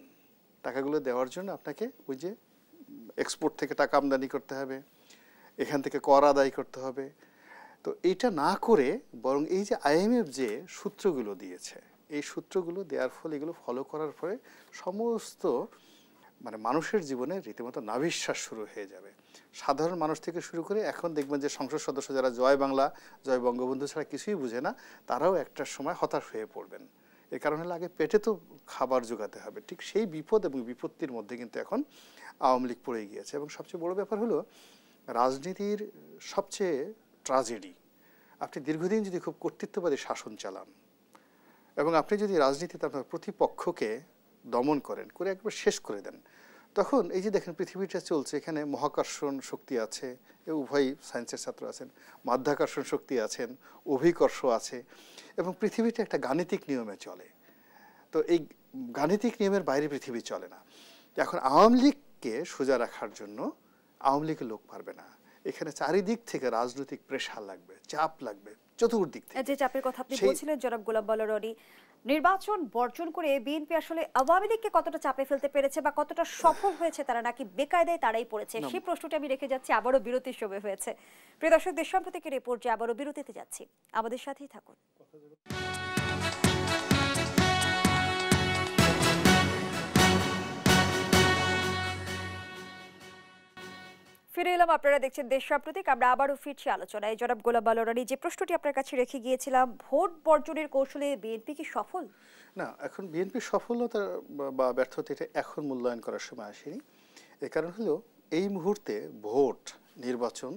টাকাগুলো দেওয়ার জন্য আপনাকে ওই যে এক্সপোর্ট থেকে টাকা আমদানি করতে হবে, এখান থেকে কর আদায় করতে হবে। তো এইটা না করে বরং এই যে IMF যে সূত্রগুলো দিয়েছে, এই সূত্রগুলো দেওয়ার ফলে, এগুলো ফলো করার ফলে সমস্ত মানুষের জীবনে রীতিমতো নাভিশ্বাস শুরু হয়ে যাবে। সাধারণ মানুষ থেকে শুরু করে এখন দেখবেন যে সংসদ সদস্য যারা জয় বাংলা, জয় বঙ্গবন্ধু ছাড়া কিছুই বুঝে না, তারাও একটা সময় হতাশ হয়ে পড়বেন। এর কারণ হলো আগে পেটে তো খাবার জোগাতে হবে। ঠিক সেই বিপদ এবং বিপত্তির মধ্যে কিন্তু এখন আওয়ামী লীগ পড়ে গিয়েছে। এবং সবচেয়ে বড় ব্যাপার হলো রাজনীতির সবচেয়ে ট্র্যাজেডি, আপনি দীর্ঘদিন যদি খুব কর্তৃত্ববাদী শাসন চালান এবং আপনি যদি রাজনীতিতে আপনার প্রতিপক্ষকে দমন করেন, করে একবার শেষ করে দেন, তখন এই যে দেখেন পৃথিবীটা চলছে, এখানে মহাকর্ষণ শক্তি আছে, উভয় সায়েন্সের ছাত্র আছেন, মাধ্যাকর্ষণ শক্তি আছেন, অভিকর্ষ আছে, এবং পৃথিবীটা একটা গাণিতিক নিয়মে চলে। তো এই গাণিতিক নিয়মের বাইরে পৃথিবী চলে না। এখন আওয়ামী লীগকে সোজা রাখার জন্য আওয়ামী লীগের লোক পারবে না, এখানে চারিদিক থেকে রাজনৈতিক প্রেশার লাগবে, চাপ লাগবে চতুর্দিক থেকে। যে চাপের কথা আপনি বলছিলেন জনাব গোলাম মোল্লা রনি, নির্বাচন বর্জন করে বিএনপি আসলে আওয়ামী লীগকে কতটা চাপে ফেলতে পেরেছে বা কতটা সফল হয়েছে, তারা নাকি বেকায়দায় তারাই পড়েছে, সেই প্রশ্নটা আমি রেখে যাচ্ছি। আবারও বিরতির সময় হয়েছে। প্রিয় দর্শক, দেশ সম্প্রতিকের রিপোর্ট যে আবারও বিরতিতে যাচ্ছি, আমাদের সাথেই থাকুন। ফিরে এলাম, আপনারা দেখছেন দেশ সাম্প্রতিক। আমরা আবারও ফিরছি আলোচনায়। জনাব গোলাম মোল্লা রনি, যে প্রশ্নটি আপনার কাছে রেখে গিয়েছিলাম, ভোট বর্জনের কৌশলে বিএনপি কি সফল? না, এখন বিএনপির সফলতা বা ব্যর্থতা এটা এখন মূল্যায়ন করার সময় আসেনি। এর কারণ হলো এই মুহূর্তে ভোট, নির্বাচন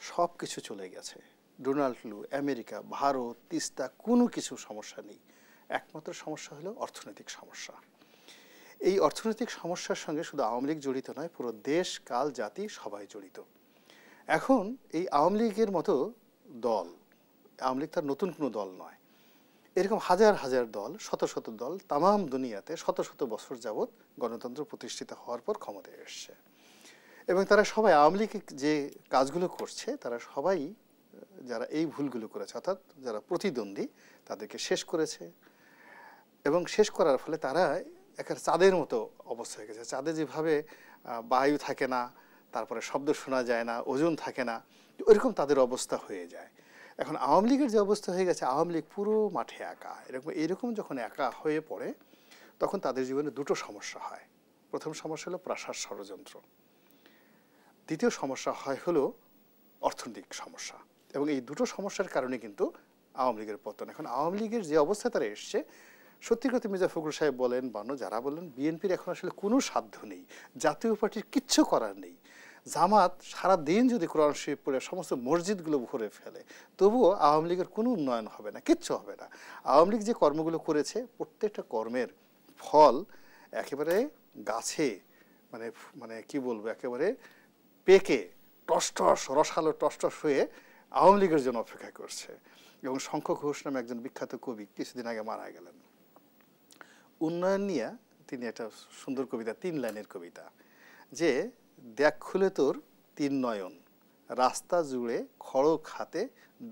সব কিছু চলে গেছে। ডোনাল্ড লু, আমেরিকা, ভারত, তিস্তা, কোনো কিছু সমস্যা নেই। একমাত্র সমস্যা হলো অর্থনৈতিক সমস্যা। এই অর্থনৈতিক সমস্যার সঙ্গে শুধু আওয়ামী লীগ জড়িত নয়, পুরো দেশ, কাল, জাতি সবাই জড়িত। এখন এই আওয়ামী লীগের মতো দল, আওয়ামী লীগ তার নতুন কোনো দল নয়, এরকম হাজার হাজার দল, শত শত দল তামাম দুনিয়াতে শত শত বছর যাবৎ গণতন্ত্র প্রতিষ্ঠিত হওয়ার পর ক্ষমতায় এসছে, এবং তারা সবাই আওয়ামী লীগ যে কাজগুলো করছে, তারা সবাই যারা এই ভুলগুলো করেছে, অর্থাৎ যারা প্রতিদ্বন্দ্বী, তাদেরকে শেষ করেছে, এবং শেষ করার ফলে তারা একটা চাঁদের মতো অবস্থা হয়ে গেছে। চাঁদে যেভাবে বায়ু থাকে না, তারপরে শব্দ শোনা যায় না, ওজন থাকে না, ওইরকম তাদের অবস্থা হয়ে যায়। এখন আওয়ামী লীগের যে অবস্থা হয়ে গেছে, আওয়ামী লীগ পুরো মাঠে একা। এরকম যখন একা হয়ে পড়ে, তখন তাদের জীবনে দুটো সমস্যা হয়। প্রথম সমস্যা হলো প্রাসাদ ষড়যন্ত্র, দ্বিতীয় সমস্যা হলো অর্থনৈতিক সমস্যা, এবং এই দুটো সমস্যার কারণে কিন্তু আওয়ামী লীগের পতন। এখন আওয়ামী লীগের যে অবস্থা তারা এসছে, সত্যি কথা মির্জা ফখরুল সাহেব বলেন, যারা বলেন, বিএনপির এখন আসলে কোনো সাধ্য নেই, জাতীয় পার্টির কিচ্ছু করার নেই। জামাত সারা দিন যদি কোরআন শরীফ পড়ে সমস্ত মসজিদগুলো ভরে ফেলে, তবুও আওয়ামী লীগের কোনো উন্নয়ন হবে না, কিচ্ছু হবে না। আওয়ামী লীগ যে কর্মগুলো করেছে, প্রত্যেকটা কর্মের ফল একেবারে গাছে, মানে কি বলবো, একেবারে পেকে টসটস, রসালো টসটস হয়ে আওয়ামী লীগের জন্য অপেক্ষা করছে। এবং শঙ্খ ঘোষ নামে একজন বিখ্যাত কবি কিছুদিন আগে মারা গেলেন। উন্নয়ন নিয়ে তিনি একটা সুন্দর কবিতা, 3 লাইনের কবিতা, যে দেখ খুলে তোর 3 নয়ন, রাস্তা জুড়ে খড়গ হাতে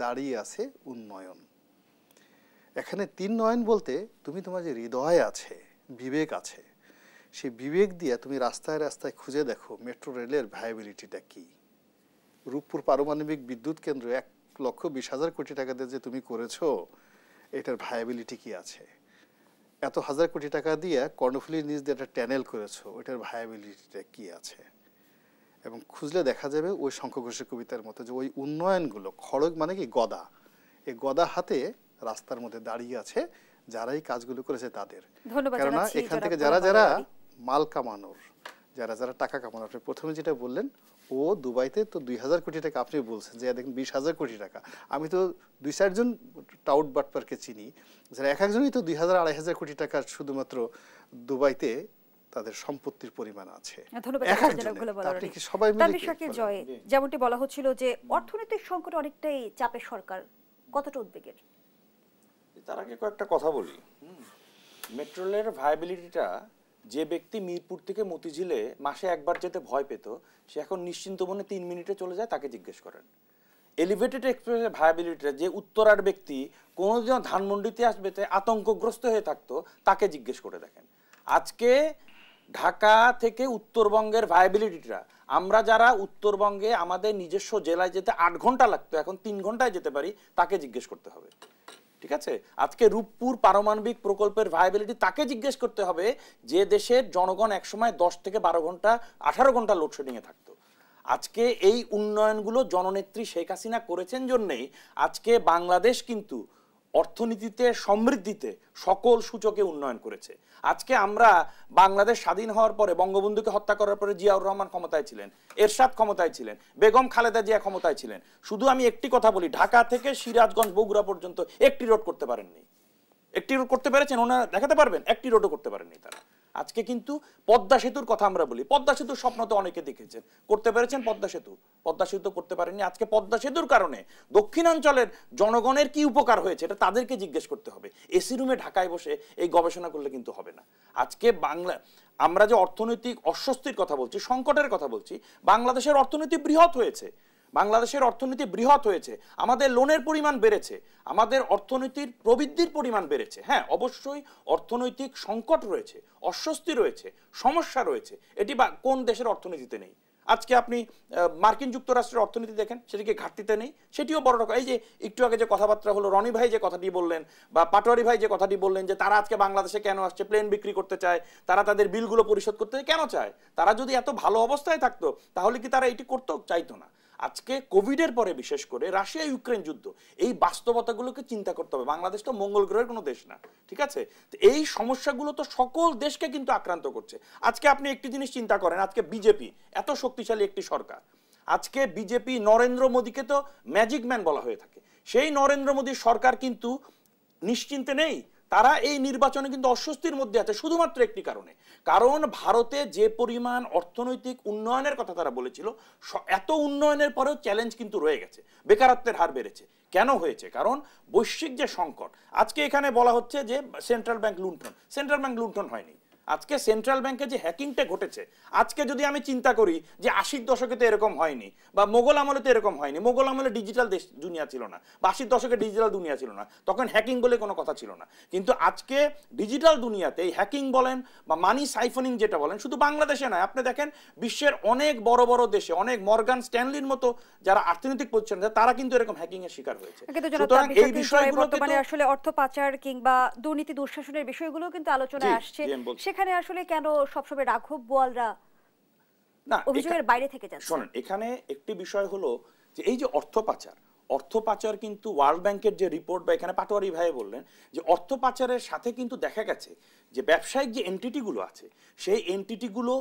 দাঁড়িয়ে আছে উন্নয়ন। এখানে 3 নয়ন বলতে তুমি তোমার যে হৃদয় আছে, বিবেক আছে, সেই বিবেক দিয়ে তুমি রাস্তায় রাস্তায় খুঁজে দেখো মেট্রো রেলের ভায়াবিলিটিটা কি। রূপপুর পারমাণবিক বিদ্যুৎ কেন্দ্র 1,20,000 কোটি টাকা দিয়ে যে তুমি করেছো, এটার ভায়াবিলিটি কি আছে। এত হাজার কোটি টাকা দিয়ে কর্ণফুলীর নিচ দিয়ে একটা ট্যানেল করেছো, ওইটার ভায়াবিলিটিটা কি আছে। এবং খুঁজলে দেখা যাবে ওই শঙ্খ ঘোষের কবিতার মতো, যে ওই উন্নয়নগুলো, খড়গ মানে কি গদা, এই গদা হাতে রাস্তার মধ্যে দাঁড়িয়ে আছে যারা এই কাজগুলো করেছে তাদের। কেননা এখান থেকে যারা যারা মাল কামানোর, যারা যারা টাকা কামানোর, আপনি প্রথমে যেটা বললেন, ও দুবাইতে তো 2,000 কোটি টাকা, আপনি বলছেন যে দেখেন 20,000 কোটি টাকা। আমি তো 2-4 জন টাউট বাটপারকে চিনি, যারা এক একজনই তো 2,000-2,500 কোটি টাকা শুধুমাত্র দুবাইতে তাদের সম্পত্তির পরিমাণ আছে। যেমনটি বলা হচ্ছিল যে অর্থনৈতিক সংকটে অনেকটাই চাপে সরকার, কতটা উদ্বেগের? তার আগে কয়েকটা কথা বলি। মেট্রো রেলের ভায়াবিলিটিটা, যে ব্যক্তি মিরপুর থেকে মতিঝিলে মাসে একবার যেতে ভয় পেত, সে এখন নিশ্চিন্ত মনে 3 মিনিটে চলে যায়, তাকে জিজ্ঞেস করেন। এলিভেটেড এক্সপ্রেসের ভায়াবিলিটিটা, যে উত্তরার ব্যক্তি কোনোদিনও ধানমন্ডিতে আসবে আতঙ্কগ্রস্ত হয়ে থাকতো, তাকে জিজ্ঞেস করে দেখেন। আজকে ঢাকা থেকে উত্তরবঙ্গের ভায়াবিলিটিটা, আমরা যারা উত্তরবঙ্গে আমাদের নিজস্ব জেলায় যেতে 8 ঘন্টা লাগতো, এখন 3 ঘন্টায় যেতে পারি, তাকে জিজ্ঞেস করতে হবে। ঠিক আছে, আজকে রূপপুর পারমাণবিক প্রকল্পের ভায়াবিলিটি তাকে জিজ্ঞেস করতে হবে, যে দেশের জনগণ একসময় 10 থেকে 12 ঘন্টা 18 ঘন্টা লোডশেডিং এ থাকতো। আজকে এই উন্নয়নগুলো জননেত্রী শেখ হাসিনা করেছেন জন্যই আজকে বাংলাদেশ কিন্তু অর্থনীতিতে, সমৃদ্ধিতে সকল সূচকে উন্নয়ন করেছে। আজকে আমরা বাংলাদেশ স্বাধীন হওয়ার পরে, বঙ্গবন্ধুকে হত্যা করার পরে জিয়াউর রহমান ক্ষমতায় ছিলেন, এরশাদ ক্ষমতায় ছিলেন, বেগম খালেদা জিয়া ক্ষমতায় ছিলেন। শুধু আমি একটি কথা বলি, ঢাকা থেকে সিরাজগঞ্জ, বগুড়া পর্যন্ত একটি রোড করতে পারেননি। একটি রোড করতে পেরেছেন ওনারা, দেখাতে পারবেন? একটি রোডও করতে পারেননি তারা। আজকে কিন্তু পদ্মা সেতুর কথা আমরা বলি, পদ্মা সেতুর স্বপ্ন তো অনেকে দেখেছেন, করতে পেরেছেন পদ্মা সেতু? পদ্মা সেতু তো করতে পারেননি। আজকে পদ্মা সেতুর কারণে দক্ষিণাঞ্চলের জনগণের কি উপকার হয়েছে এটা তাদেরকে জিজ্ঞেস করতে হবে। এসি রুমে ঢাকায় বসে এই গবেষণা করলে কিন্তু হবে না। আজকে বাংলা, আমরা যে অর্থনৈতিক অস্বস্তির কথা বলছি, সংকটের কথা বলছি, বাংলাদেশের অর্থনীতি বৃহৎ হয়েছে, বাংলাদেশের অর্থনীতি বৃহৎ হয়েছে, আমাদের লোনের পরিমাণ বেড়েছে, আমাদের অর্থনীতির প্রবৃদ্ধির পরিমাণ বেড়েছে। হ্যাঁ, অবশ্যই অর্থনৈতিক সংকট রয়েছে, অস্বস্তি রয়েছে, সমস্যা রয়েছে, এটি কোন দেশের অর্থনীতিতে নেই? আজকে আপনি মার্কিন যুক্তরাষ্ট্রের অর্থনীতি দেখেন, সেটিকে ঘাটতিতে নেই, সেটিও বড় রকম। এই যে একটু আগে যে কথাবার্তা হলো, রনি ভাই যে কথাটি বললেন বা পাটোয়ারি ভাই যে কথাটি বললেন যে তারা আজকে বাংলাদেশে কেন আসছে, প্লেন বিক্রি করতে চায়, তারা তাদের বিলগুলো পরিশোধ করতে কেন চায়? তারা যদি এত ভালো অবস্থায় থাকতো তাহলে কি তারা এটি করতে চাইতো না? আজকে কোভিডের পরে বিশেষ করে রাশিয়া ইউক্রেন যুদ্ধ, এই বাস্তবতাগুলোকে চিন্তা করতে হবে। বাংলাদেশ তো মঙ্গল গ্রহের কোনো দেশ না, ঠিক আছে? তো এই সমস্যাগুলো তো সকল দেশকে কিন্তু আক্রান্ত করছে। আজকে আপনি একটি জিনিস চিন্তা করেন, আজকে বিজেপি এত শক্তিশালী একটি সরকার, আজকে বিজেপি নরেন্দ্র মোদীকে তো ম্যাজিক ম্যান বলা হয়ে থাকে, সেই নরেন্দ্র মোদীর সরকার কিন্তু নিশ্চিন্তে নেই। তারা এই নির্বাচনে কিন্তু অস্বস্তির মধ্যে আছে শুধুমাত্র একটি কারণে, কারণ ভারতে যে পরিমাণ অর্থনৈতিক উন্নয়নের কথা তারা বলেছিল, এত উন্নয়নের পরেও চ্যালেঞ্জ কিন্তু রয়ে গেছে, বেকারত্বের হার বেড়েছে। কেন হয়েছে? কারণ বৈশ্বিক যে সংকট। আজকে এখানে বলা হচ্ছে যে সেন্ট্রাল ব্যাংক লুণ্ঠন, সেন্ট্রাল ব্যাংক লুণ্ঠন হয়নি। আজকে সেন্ট্রাল ব্যাংকে যে হ্যাকিংটা ঘটেছে, আজকে যদি আমি চিন্তা করি যে 80-র দশকে তো এরকম হয়নি, বা মোগল আমলে তো এরকম হয়নি, মোগল আমলে ডিজিটাল দেশ দুনিয়া ছিল না, বা 80-র দশকে ডিজিটাল দুনিয়া ছিল না, তখন হ্যাকিং বলে কোনো কথা ছিল না। কিন্তু আজকে ডিজিটাল দুনিয়াতে এই হ্যাকিং বলেন বা মানি সাইফনিং যেটা বলেন, শুধু বাংলাদেশে নয়, আপনি দেখেন বিশ্বের অনেক বড় বড় দেশে, অনেক মর্গান স্ট্যানলির মতো যারা অর্থনৈতিক প্রতিষ্ঠান, তারা কিন্তু এরকম হ্যাকিং এর শিকার হয়েছে। সুতরাং এই বিষয়গুলো বর্তমানে আসলে অর্থ পাচার কিংবা দুর্নীতি দুঃশাসনের বিষয়গুলো কিন্তু আলোচনায় আসছে, সেখানে আসলে কেন সবসময় রাঘব বোয়ালরা না অভিযোগের বাইরে থেকে যাচ্ছে? শুনুন, এখানে একটি বিষয় হলো যে এই যে অর্থ পাচার, অর্থ পাচার কিন্তু ওয়ার্ল্ড ব্যাংকের যে রিপোর্ট, বা এখানে পাটোয়ারি ভাই বললেন যে অর্থ পাচারের সাথে কিন্তু দেখা গেছে যে ব্যবসায়িক যে এন্টিটিগুলো আছে, সেই এন্টিটিগুলো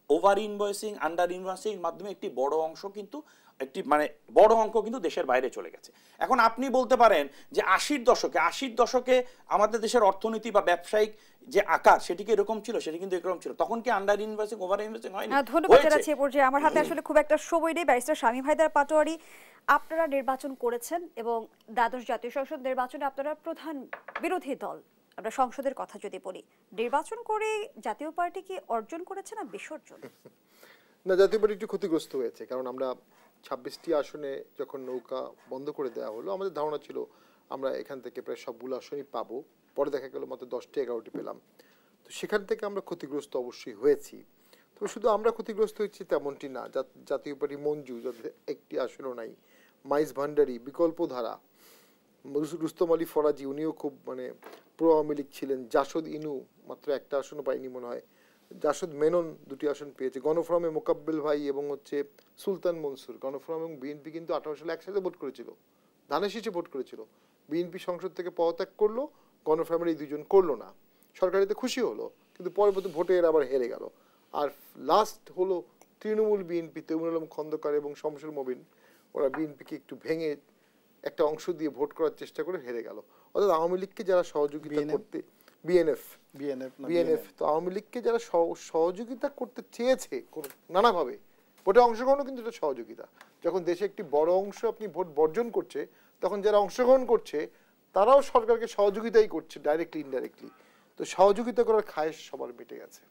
ওভার ইনভয়েসিং, আন্ডার ইনভয়েসিং মাধ্যমে একটি বড় অংশ কিন্তু বড় অঙ্ক কিন্তু দেশের বাইরে চলে গেছে। এখন আপনি বলতে পারেন যে 80-র দশকে আমাদের দেশের অর্থনীতি বা ব্যবসায়িক যে আকার, সেটি কি এরকম ছিল? সেটি কিন্তু এরকম ছিল। তখন কি আন্ডার ইনভয়েসিং, ওভার ইনভয়েসিং হয়নি? ধন্যবাদ জানাচ্ছি। এ পর্যায়ে আমার হাতে আসলে খুব একটা সময় নেই। ব্যারিস্টার শামীম হায়দার পাটোয়ারি, আপনারা নির্বাচন করেছেন এবং দ্বাদশ জাতীয় সংসদ নির্বাচনে আপনারা প্রধান বিরোধী দল। আমরা সংসদের কথা যদি বলি, নির্বাচন করে জাতীয় পার্টি কি অর্জন করেছে না বিসর্জন? না, জাতীয় পার্টি একটু ক্ষতিগ্রস্ত হয়েছে, কারণ আমরা 26টি আসনে যখন নৌকা বন্ধ করে দেওয়া হলো, আমাদের ধারণা ছিল আমরা এখান থেকে প্রায় সবগুলো আসনই পাবো। পরে দেখা গেল মাত্র 10টি 11টি পেলাম। তো সেখান থেকে আমরা ক্ষতিগ্রস্ত অবশ্যই হয়েছি। তবে শুধু আমরা ক্ষতিগ্রস্ত হয়েছি তেমনটি না। জাতীয় পার্টি মঞ্জু, যাদের একটি আসনও নাই, মাইজ ভান্ডারি, বিকল্প ধারা, রুস্তম আলী ফরাজি, উনিও খুব প্রো আওয়ামী লীগ ছিলেন, জাসদ ইনু মাত্র একটা আসনও পাইনি মনে হয়, জাসদ মেনন 2টি আসন পেয়েছে, গণফোরামে মোকাব্বেল ভাই এবং সুলতান মনসুর। গণফোরাম এবং বিএনপি কিন্তু 18 সালে একসাথে ভোট করেছিল, ধানের শীষে ভোট করেছিল। বিএনপি সংসদ থেকে পদত্যাগ করলো, গণফোরামের এই দুজন করলো না। সরকারিতে খুশি হলো, কিন্তু পরবর্তী ভোটে এরা আবার হেরে গেল। আর লাস্ট হলো তৃণমূল বিএনপি, তৈমুর আলম খন্দকার এবং শমশের মবিন, ওরা বিএনপিকে একটু ভেঙে একটা অংশ দিয়ে ভোট করার চেষ্টা করে হেরে গেল। অর্থাৎ আওয়ামী লীগকে যারা সহযোগিতা করতে, বিএনএফ, তো আওয়ামী লীগকে যারা সহযোগিতা করতে চেয়েছে নানাভাবে, ভোটে অংশগ্রহণও কিন্তু এটা সহযোগিতা। যখন দেশে একটি বড় অংশ আপনি ভোট বর্জন করছে, তখন যারা অংশগ্রহণ করছে তারাও সরকারকে সহযোগিতাই করছে, ডাইরেক্টলি ইনডাইরেক্টলি। তো সহযোগিতা করার খায়েশ সবার মিটে গেছে।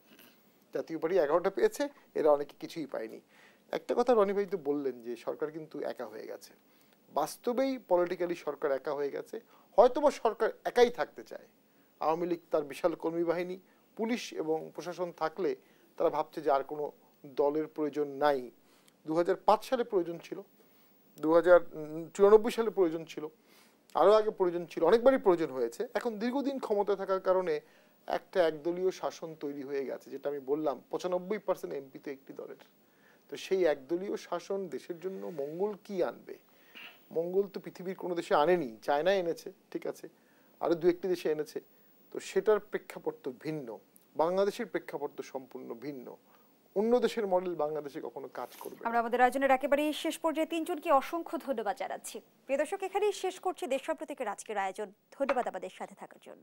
জাতীয় পার্টি 11টা পেয়েছে, এরা অনেকে কিছুই পায়নি। একটা কথা রনি ভাই তো বললেন যে সরকার কিন্তু একা হয়ে গেছে। বাস্তবেই পলিটিক্যালি সরকার একা হয়ে গেছে। হয়তোবা সরকার একাই থাকতে চায়। আওয়ামী লীগ তার বিশাল কর্মী বাহিনী, পুলিশ এবং প্রশাসন থাকলে তারা ভাবছে যে আর কোনো দলের প্রয়োজন নাই। 2005 সালে প্রয়োজন ছিল, 2094 সালে প্রয়োজন ছিল, আরও আগে প্রয়োজন ছিল, অনেকবারই প্রয়োজন হয়েছে। এখন দীর্ঘদিন ক্ষমতা থাকার কারণে একটা একদলীয় শাসন তৈরি হয়ে গেছে, যেটা আমি বললাম 95% এমপি তো একটি দলের। তো সেই একদলীয় শাসন দেশের জন্য মঙ্গল কি আনবে? মঙ্গল তো পৃথিবীর কোনো দেশে আনেনি, চায়না এনেছে, ঠিক আছে, আরও 2-1টি দেশে এনেছে। তো সেটার প্রেক্ষাপট তো ভিন্ন, বাংলাদেশের প্রেক্ষাপট তো সম্পূর্ণ ভিন্ন। অন্য দেশের মডেল বাংলাদেশে কখনো কাজ করবে। আমরা আমাদের আয়োজনের একেবারেই শেষ পর্যায়ে তিনজনকে অসংখ্য ধন্যবাদ জানাচ্ছি। প্রিয় দর্শক, এখানেই শেষ করছি দেশ সম্প্রতিকের আজকের আয়োজন। ধন্যবাদ আমাদের সাথে থাকার জন্য।